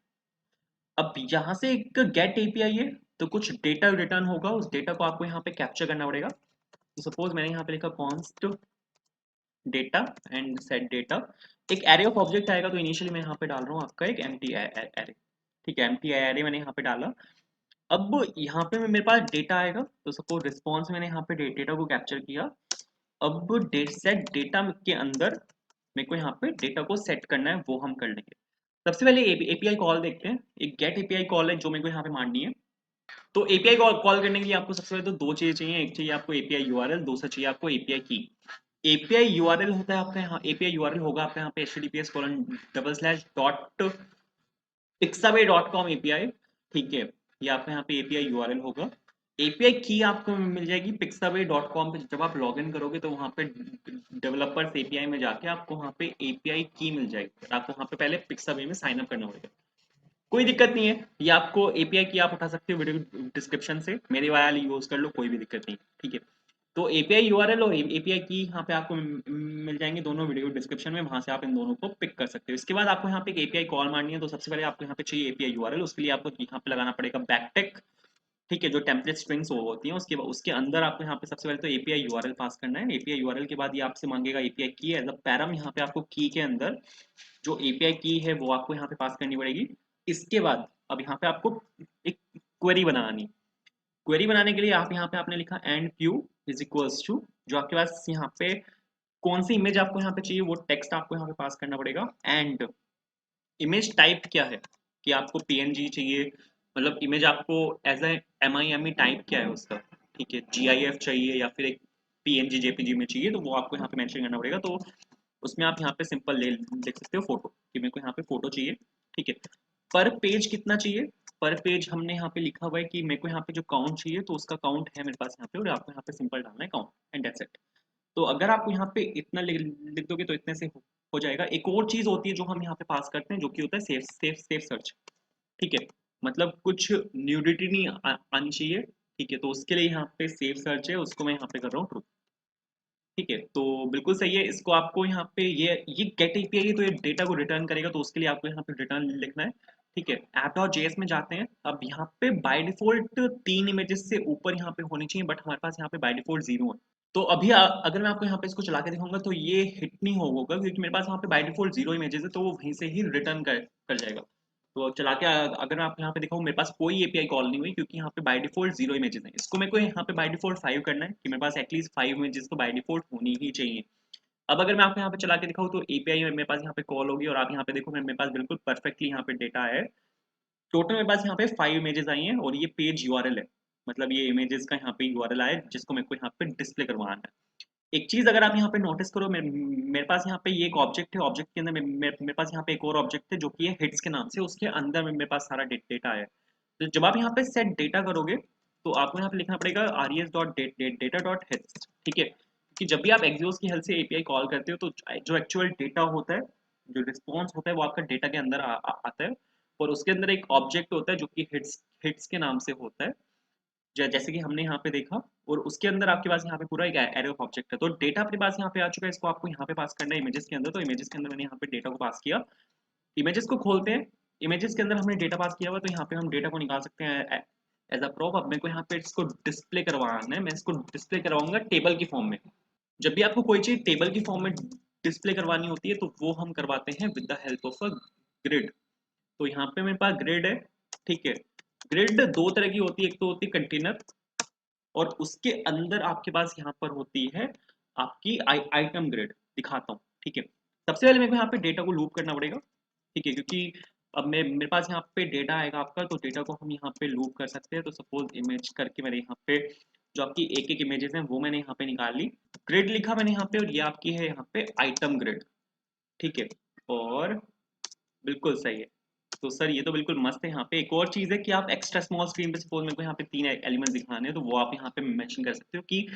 अब यहाँ से एक गेट एपीआई है, तो कुछ डेटा रिटर्न होगा, उस डेटा को आपको यहाँ पे कैप्चर करना पड़ेगा। तो सपोज मैंने यहाँ पे लिखा const data and set data. एक एरे ऑफ ऑब्जेक्ट आएगा, तो इनिशियली मैं यहाँ पे डाल रहा हूँ आपका एक एम्प्टी एरे। ठीक है, एम्प्टी एरे मैंने यहाँ पे डाला। अब यहाँ पे मेरे पास डेटा आएगा, तो सपोज रिस्पॉन्स मैंने यहाँ पे डेटा को कैप्चर किया। अब डेट सेट डेटा के अंदर मेरे को यहाँ पे डेटा को सेट करना है, वो हम कर लेंगे। सबसे पहले एपीआई कॉल देखते हैं। एक गेट एपीआई कॉल है जो मेरे को यहाँ पे मारनी है। तो एपीआई कॉल करने के लिए आपको सबसे पहले तो दो चीजें चाहिए, एक चाहिए आपको एपीआई यूआरएल, दूसरा चाहिए आपको एपीआई की। एपीआई यूआरएल होता है आपका यहाँ, एपीआई यूआरएल होगा आपका यहाँ पे https://pixabay.com एपीआई। ठीक है, ये आपका यहाँ पे एपीआई यूआरएल होगा। एपीआई की आपको मिल जाएगी pixabay.com पे। जब आप लॉगिन करोगे तो वहाँ पे डेवलपर्स एपीआई में जाके आपको वहाँ पे एपीआई की मिल जाएगी, आपको वहाँ पे पहले pixabay में साइन अप करना पड़ेगा। कोई दिक्कत नहीं है, ये आपको एपीआई की आप उठा सकते हो वीडियो डिस्क्रिप्शन से, मेरे वाला यूज कर लो, कोई भी दिक्कत नहीं। ठीक है, तो एपीआई यूआरएल और एपीआई की यहाँ पे आपको मिल जाएंगे दोनों वीडियो डिस्क्रिप्शन में, वहां से आप इन दोनों को पिक कर सकते हो। इसके बाद आपको यहाँ पे एक एपीआई कॉल मारनी है, तो सबसे पहले आपको यहाँ पे चाहिए एपीआई यूआरएल। उसके लिए आपको यहाँ पे लगाना पड़ेगा बैकटेक। ठीक है, जो टेम्पलेट स्ट्रिंग्स वो होती हैं, उसके अंदर आपको यहाँ पे सबसे पहले तो एपीआई यूआरएल पास करना है। एपीआई यूआरएल के बाद ये आपसे मांगेगा एपीआई की एज अ पैरम। यहाँ पे आपको की के अंदर जो एपीआई की है वो आपको यहाँ पे पास करनी पड़ेगी। इसके बाद अब यहाँ पे आपको एक क्वेरी बनानी। क्वेरी बनाने के लिए आप यहाँ पे आपने लिखा and Q is equals to, जो आपके पास यहाँ पे कौन सी इमेज आपको यहाँ पे चाहिए वो टेक्स्ट आपको यहाँ पे पास करना पड़ेगा। एंड इमेज टाइप क्या है, कि आपको पीएनजी चाहिए, मतलब इमेज आपको एज ए MIME टाइप क्या है उसका, ठीक है, GIF चाहिए या फिर एक PNG JPG में चाहिए, तो वो आपको यहाँ पे मेंशन करना पड़ेगा। तो उसमें आप यहाँ पे सिंपल ले लिख सकते हो फोटो, कि मेरे को यहाँ पे फोटो चाहिए, ठीक है। पर पेज कितना चाहिए, पर पेज हमने यहाँ पे लिखा हुआ है कि मेरे को यहाँ पे जो काउंट चाहिए, तो उसका काउंट है मेरे पास यहाँ पे, और आपको यहाँ पे सिंपल डालना है काउंट एंड दैट्स इट। तो अगर आपको यहाँ पे इतना लिख दोगे तो इतने से हो जाएगा। एक और चीज होती है जो हम यहाँ पे पास करते हैं, जो कि होता है सेफ सेफ सेफ सर्च, ठीक है। मतलब कुछ न्यूडिटी नहीं आनी चाहिए, ठीक है। तो उसके लिए यहाँ पे सेफ सर्च है, उसको मैं यहाँ पे कर रहा हूँ ट्रू, ठीक है। तो बिल्कुल सही है। इसको आपको यहाँ पे ये गेट एपीआई है, तो ये डेटा को रिटर्न करेगा, तो उसके लिए आपको यहाँ पे रिटर्न लिखना है, ठीक है। app.js में जाते हैं। अब यहाँ पे बाय डिफॉल्ट 3 इमेजेस से ऊपर यहाँ पे होनी चाहिए, बट हमारे पास यहाँ पे बाय डिफॉल्ट 0 है। तो अभी अगर मैं आपको यहाँ पे इसको चला के दिखाऊंगा तो ये हिट नहीं होगा, क्योंकि मेरे पास वहाँ पे बाय डिफॉल्ट 0 इमेजेस है, तो वो वहीं से ही रिटर्न कर जाएगा। तो चला के अगर मैं आपको यहाँ पे दिखाऊँ, मेरे पास कोई एपीआई कॉल नहीं हुई, क्योंकि यहाँ पे बाय डिफॉल्ट 0 इमेजेस है। इसको मेरे को यहाँ पे बाय डिफॉल्ट 5 करना है, कि मेरे पास एटलीस्ट 5 इमेजेस तो बाय डिफॉल्ट होनी ही चाहिए। अब अगर मैं आपको यहाँ पे चला के दिखाऊँ तो एपीआई मेरे पास यहाँ पे कॉल होगी, और आप यहाँ पे देखो मेरे पास बिल्कुल परफेक्टली यहाँ पे डेटा है। टोटल मेरे पास यहाँ पे 5 इमेजेस आई हैं, और ये पेज यूआरएल है, मतलब ये इमेजेस का यहाँ पे यूआरएल आया है, जिसको मेरे को यहाँ पे डिस्प्ले करवाना है। एक चीज अगर आप यहाँ पे नोटिस करो, मेरे पास यहाँ पे ये एक ऑब्जेक्ट है, ऑब्जेक्ट के अंदर मेरे पास यहाँ पे एक और ऑब्जेक्ट है, जो कि है हिट्स के नाम से, उसके अंदर मेरे पास सारा डेटा है। तो जब आप यहाँ पे सेट डेटा करोगे, तो आपको यहाँ पे लिखना पड़ेगा res.data.hits, ठीक है। क्योंकि जब भी आप एक्सियोस की हेल्प से एपीआई कॉल करते हो, तो जो एक्चुअल डेटा होता है, जो रिस्पॉन्स होता है, वो आपका डेटा के अंदर आता है, और उसके अंदर एक ऑब्जेक्ट होता है जो कि हिट्स हिट्स के नाम से होता है, जैसे कि हमने यहाँ पे देखा। और उसके अंदर आपके पास यहाँ पे पूरा एक एरे ऑफ ऑब्जेक्ट है। तो डेटा अपने पास यहाँ पे आ चुका है, इसको आपको यहाँ पे पास करना है इमेजेस के अंदर। तो इमेजेस के अंदर मैंने यहाँ पे डेटा को पास किया। इमेजेस को खोलते हैं। इमेजेस के अंदर हमने डेटा पास किया हुआ, तो यहाँ पे हम डेटा को निकाल सकते हैं एज अ प्रूफ। अब मेरे को यहाँ पे इसको डिस्प्ले करवाना है, मैं इसको डिस्प्ले करवाऊंगा टेबल की फॉर्म में। जब भी आपको कोई चीज टेबल की फॉर्म में डिस्प्ले करवानी होती है, तो वो हम करवाते हैं with the help of a grid. तो यहाँ पे मेरे पास ग्रिड है, ठीक है। ग्रिड दो तरह की होती है, एक तो होती है कंटेनर, और उसके अंदर आपके पास यहाँ पर होती है आपकी आइटम ग्रिड। दिखाता हूँ, ठीक है। सबसे पहले मेरे को यहाँ पे डेटा को लूप करना पड़ेगा, ठीक है, क्योंकि अब मैं मेरे पास यहाँ पे डेटा आएगा आपका, तो डेटा को हम यहाँ पे लूप कर सकते हैं। तो सपोज इमेज करके मैंने यहाँ पे जो आपकी एक एक इमेजेस हैं वो मैंने यहाँ पे निकाल ली, ग्रिड लिखा मैंने यहाँ पे, और ये आपकी है यहाँ पे आइटम ग्रिड, ठीक है। और बिल्कुल सही है। तो सर ये तो बिल्कुल मस्त है। यहाँ पे एक और चीज़ है कि आप एक्स्ट्रा स्मॉल स्क्रीन पे सपोज मेरे को यहाँ पे 3 एलिमेंट्स दिखाने हैं, तो वो आप यहाँ पे मेंशन कर सकते हो कि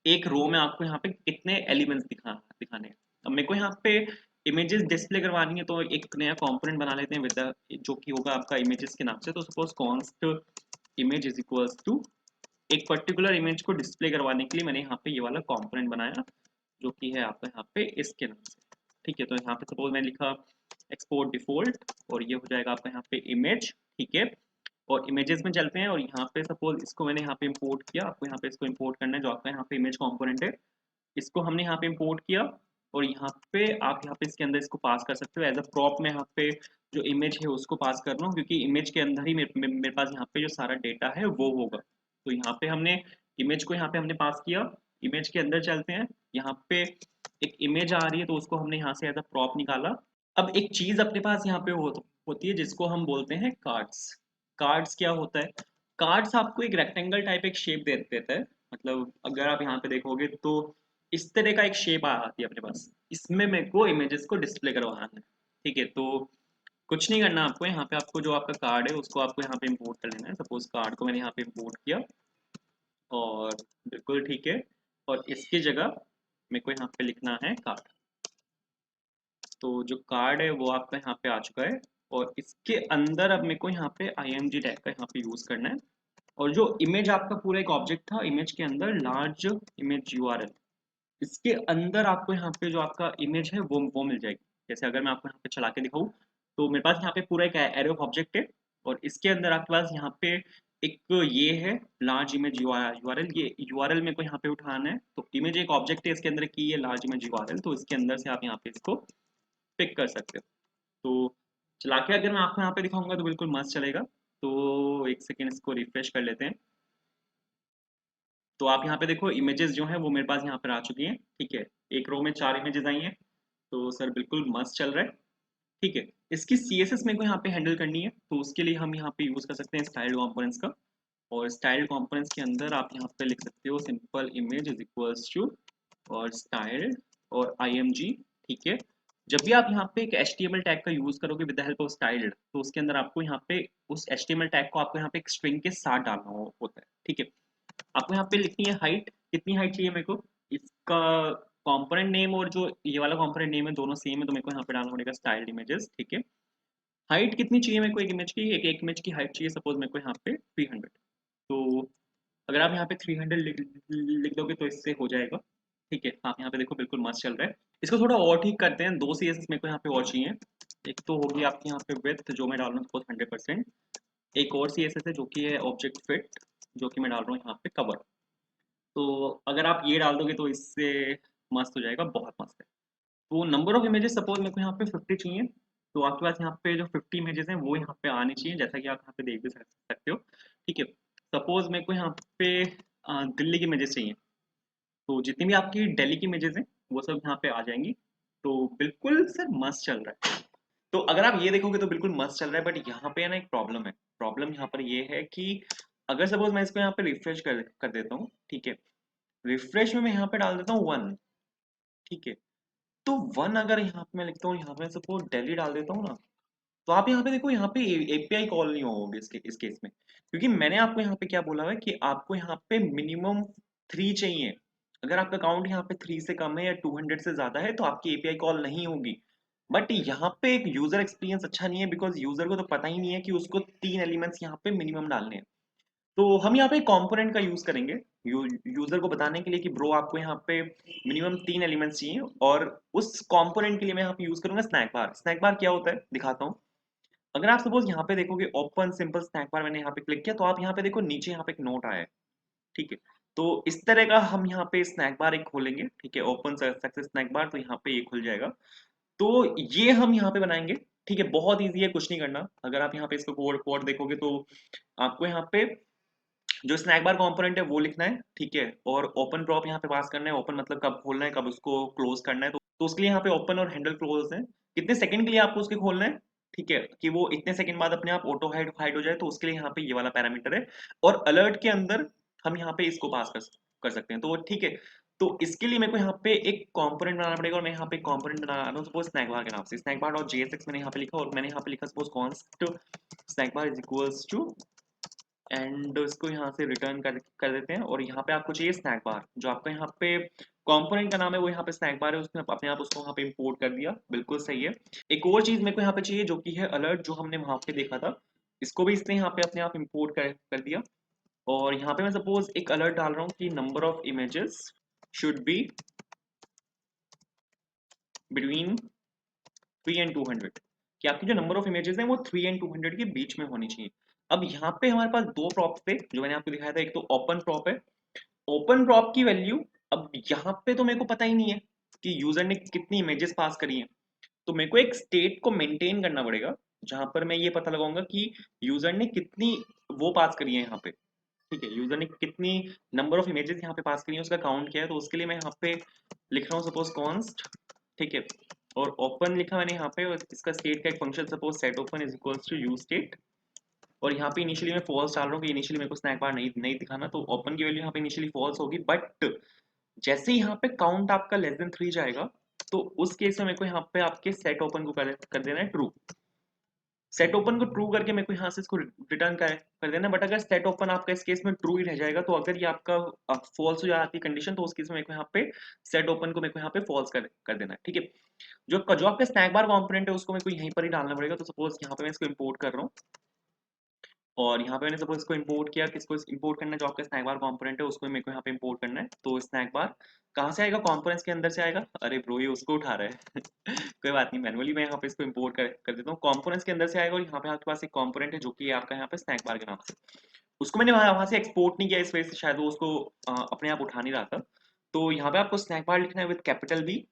एक रो में आपको यहाँ पे कितने एलिमेंट्स दिखाने हैं। अब मेरे को यहाँ पे इमेजेस डिस्प्ले करवानी है, तो एक नया कंपोनेंट बना लेते हैं विद जो कि होगा आपका इमेजेस के नाम से। तो suppose const image is equals to एक पर्टिकुलर इमेज को डिस्प्ले करवाने के लिए मैंने यहाँ पे ये वाला कंपोनेंट बनाया, जो कि है आपका यहाँ पे इसके नाम से, ठीक है। तो यहाँ पे सपोज मैंने लिखा एक्सपोर्ट डिफॉल्ट, और ये हो जाएगा आपका यहाँ पे इमेज, ठीक है। और इमेजेस में चलते हैं, और यहाँ पे सपोज इसको मैंने यहाँ पे इंपोर्ट किया, आपको यहाँ पे इसको इंपोर्ट करना है, जो आपका यहाँ पे इमेज कंपोनेंट है, इसको हमने यहाँ पे इंपोर्ट किया। और यहाँ पे आप यहाँ पे इसके अंदर इसको पास कर सकते हो एज अ प्रॉप में। यहाँ पे जो इमेज है उसको पास कर रहा हूँ, क्योंकि इमेज के अंदर ही मेरे पास यहाँ पे जो सारा डेटा है वो होगा। तो यहाँ पे हमने इमेज को यहाँ पे हमने पास किया। इमेज के अंदर चलते हैं। यहाँ पे एक इमेज आ रही है, तो उसको हमने यहाँ से एज अ प्रॉप निकाला। अब एक चीज अपने पास यहाँ पे होती है, जिसको हम बोलते हैं कार्ड्स। कार्ड्स क्या होता है? कार्ड्स आपको एक रेक्टेंगल टाइप एक शेप दे देता है। मतलब अगर आप यहाँ पे देखोगे, तो इस तरह का एक शेप आती है अपने पास। इसमें मेरे को इमेजेस को डिस्प्ले करवाना है, ठीक है। तो कुछ नहीं करना आपको, यहाँ पे आपको जो आपका कार्ड है उसको आपको यहाँ पे इंपोर्ट कर लेना है। सपोज कार्ड को मैंने यहाँ पे इंपोर्ट किया, और बिल्कुल ठीक है। और इसकी जगह मेरे को यहाँ पे लिखना है कार्ड। तो जो कार्ड है वो आपका यहाँ पे आ चुका है, और इसके अंदर अब मेरे को यहाँ पे img टैग का यहाँ पे यूज करना है। और जो इमेज आपका पूरा एक ऑब्जेक्ट था, इमेज के अंदर लार्ज इमेज यूआरएल, इसके अंदर आपको यहाँ पे जो आपका इमेज है वो मिल जाएगी। जैसे अगर मैं आपको यहाँ पे चला के दिखाऊँ, तो मेरे पास यहाँ पे पूरा एक एरे ऑफ ऑब्जेक्ट है, और इसके अंदर आपके पास यहाँ पे एक ये है लार्ज इमेज यूआरएल। ये यूआरएल मेरे को यहाँ पे उठाना है। तो इमेज एक ऑब्जेक्ट है, इसके अंदर की ये लार्ज इमेज यूआरएल, तो इसके अंदर से आप यहाँ पे इसको पिक कर सकते हो। तो चला के अगर मैं आपको यहाँ पे दिखाऊंगा तो बिल्कुल मस्त चलेगा। तो एक सेकेंड इसको रिफ्रेश कर लेते हैं। तो आप यहाँ पे देखो इमेजेस जो हैं वो मेरे पास यहाँ पर आ चुकी हैं, ठीक है। एक रो में 4 इमेजेस आई हैं। तो सर बिल्कुल मस्त चल रहा है, ठीक है। इसकी CSS मेरे को यहाँ पे हैंडल करनी है, तो उसके लिए हम यहाँ पे यूज कर सकते हैं स्टाइल कंपोनेंट्स का। और स्टाइल कंपोनेंट्स के अंदर आप यहाँ पे लिख सकते हो simple image is equals to और स्टाइल और IMG। ठीक है। जब भी आप यहाँ पे एक HTML टैग का यूज करोगे with the help of styled, तो उसके अंदर आपको यहाँ पे उस HTML टैग को आपको यहाँ पे एक स्ट्रिंग के साथ डालना होता है। ठीक है। आपको यहाँ पे लिखनी है हाइट, कितनी हाइट चाहिए मेरे को, इसका कंपोनेंट नेम और जो ये वाला कंपोनेंट नेम है दोनों सेम है, तो मेरे को यहाँ पे डालना पड़ेगा स्टाइल्ड इमेजेस। ठीक है। हाइट कितनी चाहिए मेरे को एक इमेज की, एक इमेज की हाइट चाहिए सपोज मेरे को यहाँ पे 300। तो अगर आप यहाँ पे 300 लिख दोगे तो इससे हो जाएगा। ठीक है। आप यहाँ पे देखो बिल्कुल मस्त चल रहा है। इसको थोड़ा और ठीक करते हैं, दो CSS मेरे को यहाँ पे और चाहिए। एक तो होगी आपकी यहाँ पे विड्थ जो मैं डाल रहा हूँ सपोज 100%। एक और CSS है जो कि है ऑब्जेक्ट फिट, जो कि मैं डाल रहा हूँ यहाँ पे कवर। तो अगर आप ये डाल दोगे तो इससे मस्त हो जाएगा, बहुत मस्त है। तो नंबर ऑफ इमेजेस सपोज मेरे को यहाँ पे 50 चाहिए, तो आपके पास यहाँ पे जो 50 इमेजेस हैं वो यहाँ पे आनी चाहिए, जैसा कि आप यहाँ पे देख भी सकते हो। ठीक है। सपोज मेरे को यहाँ पे दिल्ली की इमेजेस चाहिए, तो जितनी भी आपकी दिल्ली की इमेजेस हैं वो सब यहाँ पे आ जाएंगी। तो बिल्कुल सर मस्त चल रहा है। तो अगर आप ये देखोगे तो बिल्कुल मस्त चल रहा है, बट यहाँ पे ना एक प्रॉब्लम है। प्रॉब्लम यहाँ पर ये है कि अगर सपोज मैं इसको यहाँ पे रिफ्रेश कर देता हूँ। ठीक है। रिफ्रेश में मैं यहाँ पे डाल देता हूँ 1। ठीक है। तो 1 अगर यहाँ पे मैं लिखता हूँ, यहाँ पे सपोज दिल्ली डाल देता हूँ ना, तो आप यहाँ पे देखो यहाँ पे API कॉल नहीं होगी इस केस में, क्योंकि मैंने आपको यहाँ पे क्या बोला है कि आपको यहाँ पे मिनिमम 3 चाहिए। अगर आपका अकाउंट यहाँ पे 3 से कम है या 200 से ज्यादा है तो आपकी API कॉल नहीं होगी। बट यहाँ पे एक यूजर एक्सपीरियंस अच्छा नहीं है, बिकॉज यूजर को तो पता ही नहीं है कि उसको 3 एलिमेंट्स यहाँ पे मिनिमम डालने हैं। तो हम यहाँ पे कंपोनेंट का यूज करेंगे यूजर को बताने के लिए कि ब्रो आपको यहाँ पे मिनिमम 3 एलिमेंट्स चाहिए, और उस कंपोनेंट के लिए मैं यहाँ पे यूज करूंगा स्नैक बार। स्नैक बार क्या होता है दिखाता हूँ। अगर आप सपोज यहाँ पे देखोगे ओपन सिंपल स्नैक बार, मैंने यहाँ पे क्लिक किया तो आप यहाँ पे देखो नीचे यहाँ पे एक नोट आया है। ठीक है। तो इस तरह का हम यहाँ पे स्नैक बार एक खोलेंगे। ठीक है। ओपन सक्सेस स्नैक बार, तो यहाँ पे ये खुल जाएगा। तो ये हम यहाँ पे बनाएंगे। ठीक है। बहुत ईजी है, कुछ नहीं करना। अगर आप यहाँ पे इसको कोड देखोगे तो आपको यहाँ पे जो स्नैक बार कंपोनेंट है वो लिखना है। ठीक है। और ओपन प्रॉप यहाँ पे पास करना है। ओपन मतलब कब खोलना है, कब उसको क्लोज करना है। तो उसके लिए यहाँ पे ओपन और हैंडल क्लोज है, कितने सेकंड के लिए आपको उसके खोलना है। ठीक है। कि वो इतने सेकंड बाद अपने आप ऑटो हाइड हो जाए, तो उसके लिए यहाँ पे ये वाला पैरामीटर है। और अलर्ट के अंदर हम यहाँ पे इसको पास कर सकते हैं। तो ठीक है। तो इसके लिए मेरे को यहाँ पे एक कंपोनेंट बनाना पड़ेगा, और मैं यहाँ पे एक कंपोनेंट बना रहा हूँ सपोज स्नैक बार के नाम से। स्नैक बार डॉट JSX मैंने यहाँ पे लिखा, और मैंने यहाँ पे लिखा suppose const snack bar is equals to, and इसको यहाँ से रिटर्न कर देते हैं। और यहाँ पे आपको चाहिए स्नैक बार, जो आपका यहाँ पे कंपोनेंट का नाम है वो यहाँ पे स्नैक बार है, उसने अपने आप उसको वहाँ पे इंपोर्ट कर दिया। बिल्कुल सही है। एक और चीज मेरे को यहाँ पे चाहिए जो कि है अलर्ट, जो हमने वहाँ पे देखा था। इसको भी इसने यहाँ पे अपने आप इंपोर्ट कर दिया। और यहाँ पे मैं सपोज एक अलर्ट डाल रहा हूँ कि number of images should be between 3 and 200, कि आपकी जो नंबर ऑफ इमेजेस हैं वो 3 एंड 200 के बीच में होनी चाहिए। अब यहाँ पे हमारे पास दो प्रॉप्स थे जो मैंने आपको दिखाया था। एक तो ओपन प्रॉप है। ओपन प्रॉप की वैल्यू, अब यहाँ पे तो मेरे को पता ही नहीं है कि यूजर ने कितनी इमेजेस पास करी हैं, तो मेरे को एक स्टेट को मेंटेन करना पड़ेगा जहां पर मैं ये पता लगाऊंगा कि यूजर ने कितनी वो पास करी है यहाँ पे। ठीक है। यूजर ने कितनी नंबर ऑफ इमेजेस यहाँ पे पास करी है, उसका काउंट किया है। तो उसके लिए मैं यहाँ पे लिख रहा हूँ सपोज कॉन्स्ट। ठीक है। और ओपन लिखा मैंने यहाँ पे, और इसका स्टेट का एक function suppose set open is equals to use state. और यहाँ पे इनिशियली मैं फॉल्स डाल रहा हूँ कि इनिशियली मेरे को स्नैक बार नहीं दिखाना, तो ओपन की वैल्यू यहाँ पे इनिशियली फॉल्स होगी। बट जैसे ही यहाँ पे काउंट आपका लेस देन 3 जाएगा, तो उस केस में मेरे को यहाँ पे आपके सेट ओपन को कर देना है ट्रू। सेट ओपन को ट्रू करके मेरे को यहाँ से इसको रिटर्न कर देना। बट अगर सेट ओपन आपका इस केस में ट्रू ही रह जाएगा, तो अगर ये आपका फॉल्स हो जाती है कंडीशन, तो उस केस में मेरे को यहाँ पे सेट ओपन को मेरे को यहाँ पे फॉल्स कर देना है। ठीक है। जो आपका स्नैक बार कंपोनेंट है उसको मेरे को यहीं पर ही डालना पड़ेगा। तो सपोज यहाँ पे मैं इसको इंपोर्ट कर रहा हूँ, और यहाँ पे मैंने सपोज इसको इंपोर्ट किया। किसको इंपोर्ट करना है, जो आपका स्नैक बार कंपोनेंट है उसको मेरे को यहाँ पे इंपोर्ट करना है। तो स्नैक बार कहाँ से आएगा, कंपोनेंट्स के अंदर से आएगा। अरे ब्रो ये उसको उठा रहा है कोई बात नहीं, मैनुअली मैं यहाँ पे इसको इंपोर्ट कर देता हूँ। कंपोनेंट्स के अंदर से आएगा, और यहाँ पे आपके पास एक कंपोनेंट है जो कि आपका यहाँ पे स्नैक बार के नाम से। उसको मैंने वहां से एक्सपोर्ट नहीं किया, इस वजह से शायद वो उसको अपने आप उठा नहीं रहा था। तो यहाँ पे आपको स्नैक बार लिखना है विद कैपिटल बी।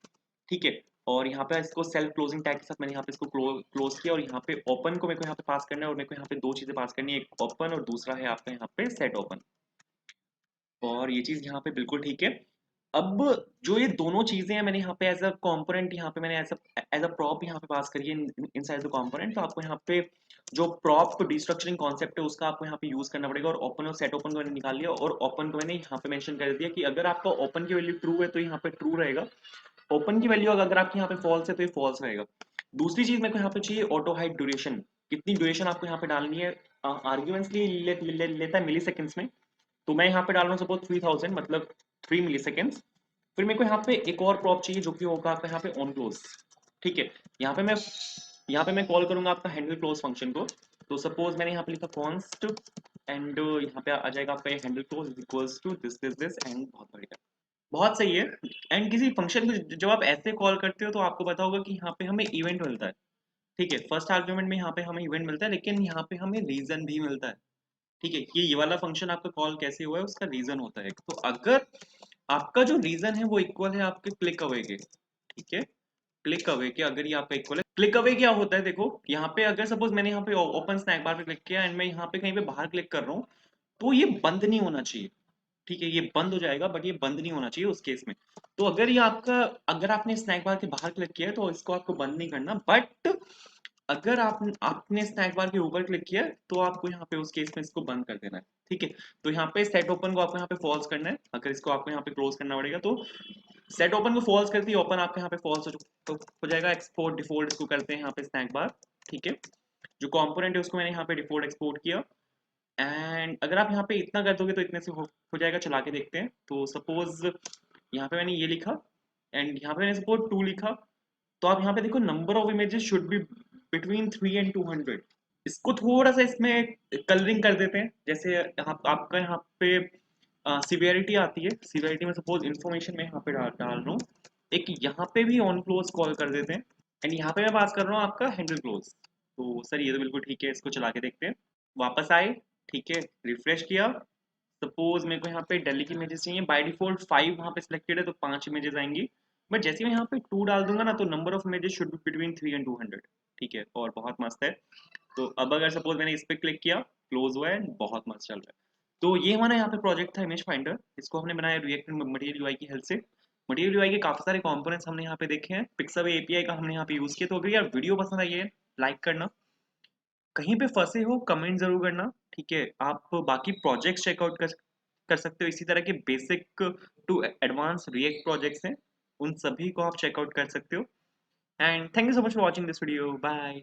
ठीक है। और यहाँ पे इसको सेल्फ क्लोजिंग टैग के साथ मैंने यहाँ पे इसको क्लोज किया। और यहाँ पे ओपन को मेरे को यहाँ पे पास करना है, और मेरे को यहाँ पे दो चीजें पास करनी है, एक ओपन और दूसरा है आपका यहाँ पे सेट ओपन। और ये चीज यहाँ पे बिल्कुल ठीक है। अब जो ये दोनों चीजें हैं मैंने यहाँ पे एज अ कंपोनेंट यहाँ पे मैंने एज अ प्रॉप यहाँ पे पास करी है इनसाइड द कंपोनेंट। तो आपको यहाँ पे जो प्रॉप डिस्ट्रक्चरिंग कॉन्सेप्ट है उसका आपको यहाँ पे यूज करना पड़ेगा। और ओपन और सेट ओपन को मैंने निकाल लिया और ओपन को मैंने यहाँ पे मेंशन कर दिया कि अगर आपका ओपन की वैल्यू ट्रू है तो यहाँ पे ट्रू रहेगा, ओपन की वैल्यू अगर आपकी यहाँ पे फॉल्स है तो ये फॉल्स रहेगा। दूसरी चीज मेरे को यहाँ पे चाहिए ऑटो हाइड ड्यूरेशन, कितनी ड्यूरेशन आपको यहाँ पे डालनी है। आर्ग्यूमेंट्स लेता है मिली सेकेंड्स में, तो मैं यहाँ पे डाल रहा हूँ सपोज 3000 मतलब 3 मिली। फिर मेरे को यहाँ पे एक और प्रॉप चाहिए जो कि होगा आपका यहाँ पे ऑन क्लोज। ठीक है, यहाँ पे मैं कॉल करूंगा आपका हैंडल क्लोज फंक्शन को। तो सपोज मैंने यहाँ पे लिखा कॉन्स्ट एंड यहाँ पे आ जाएगा आपका handle close equals to this and बहुत बढ़िया, बहुत सही है। एंड किसी फंक्शन को जब आप ऐसे कॉल करते हो तो आपको पता होगा कि यहाँ पे हमें इवेंट मिलता है। ठीक है, फर्स्ट आर्ग्यूमेंट में यहाँ पे हमें इवेंट मिलता है लेकिन यहाँ पे हमें रीजन भी मिलता है। ठीक है, ये वाला फंक्शन आपका कॉल कैसे हुआ है उसका रीजन होता है। तो अगर आपका जो रीजन है वो इक्वल है आपके क्लिक अवे के, ठीक है, क्लिक अवे के अगर ये आपका इक्वल है, क्लिक अवे क्या होता है देखो यहाँ पे अगर सपोज मैंने यहाँ पे ओपन स्नैक बार पे क्लिक किया एंड मैं यहाँ पे कहीं पे बाहर क्लिक कर रहा हूँ तो ये बंद नहीं होना चाहिए। ठीक है, ये बंद हो जाएगा बट ये बंद नहीं होना चाहिए उस केस में। तो अगर ये आपका अगर आपने स्नैक बार के बाहर क्लिक किया है तो इसको आपको बंद नहीं करना, बट अगर आपने स्नैक बार के ऊपर क्लिक किया है तो आपको यहाँ पे उस केस में इसको बंद कर देना है। ठीक है, तो यहाँ पे सेट ओपन को आपको यहाँ पे फॉल्स करना है, अगर इसको आपको यहाँ पे क्लोज करना पड़ेगा तो सेट ओपन को फॉल्स करती है, ओपन आपके यहाँ पे फॉल्स हो जाएगा। एक्सपोर्ट डिफॉल्ट इसको करते हैं यहाँ पे स्नैक बार। ठीक है, जो कंपोनेंट है उसको मैंने यहाँ पे डिफॉल्ट एक्सपोर्ट किया एंड अगर आप यहाँ पे इतना कर दोगे तो इतने से हो जाएगा। चला के देखते हैं। तो सपोज यहाँ पे मैंने ये लिखा एंड यहाँ पे मैंने सपोज 2 लिखा, तो आप यहाँ पे देखो number of images should be between 3 and 200। इसको थोड़ा सा इसमें कलरिंग कर देते हैं, जैसे आपका यहाँ पे सिवियरिटी आती है, सिवियरिटी में सपोज इन्फॉर्मेशन में यहाँ पे डाल रहा हूँ, एक यहाँ पे भी ऑन क्लोज कॉल कर देते हैं एंड यहाँ पे मैं पास कर रहा हूँ आपका हैंडल क्लोज। तो सर ये तो बिल्कुल ठीक है, इसको चला के देखते हैं। वापस आए, ठीक है, रिफ्रेश किया, सपोज मेरे को यहाँ पे दिल्ली की इमेजेस चाहिए, बाय डिफॉल्ट 5 वहाँ पे सिलेक्टेड है तो 5 इमेजेस आएंगी। बट जैसे मैं यहाँ पे 2 डाल दूंगा ना तो number of images should be between 3 and 200। ठीक है, और बहुत मस्त है। तो अब अगर सपोज मैंने इस पे क्लिक किया, क्लोज हुआ है, बहुत मस्त चल रहा है। तो ये हमारा यहाँ पे प्रोजेक्ट था इमेज फाइंडर, इसको हमने बनाया रिएक्ट मटेरियल यूआई की हेल्प से। मटेरियल यूआई के काफी सारे कंपोनेंट्स हमने यहाँ पे देखे हैं, पिक्सअवे एपीआई का हमने यहाँ पे यूज किया। तो अगर यार वीडियो पसंद आई है लाइक करना, कहीं पे फंसे हो कमेंट जरूर करना। ठीक है, आप बाकी प्रोजेक्ट्स चेकआउट कर सकते हो, इसी तरह के basic to advance React projects हैं, उन सभी को आप चेकआउट कर सकते हो। And thank you so much for watching this video, bye.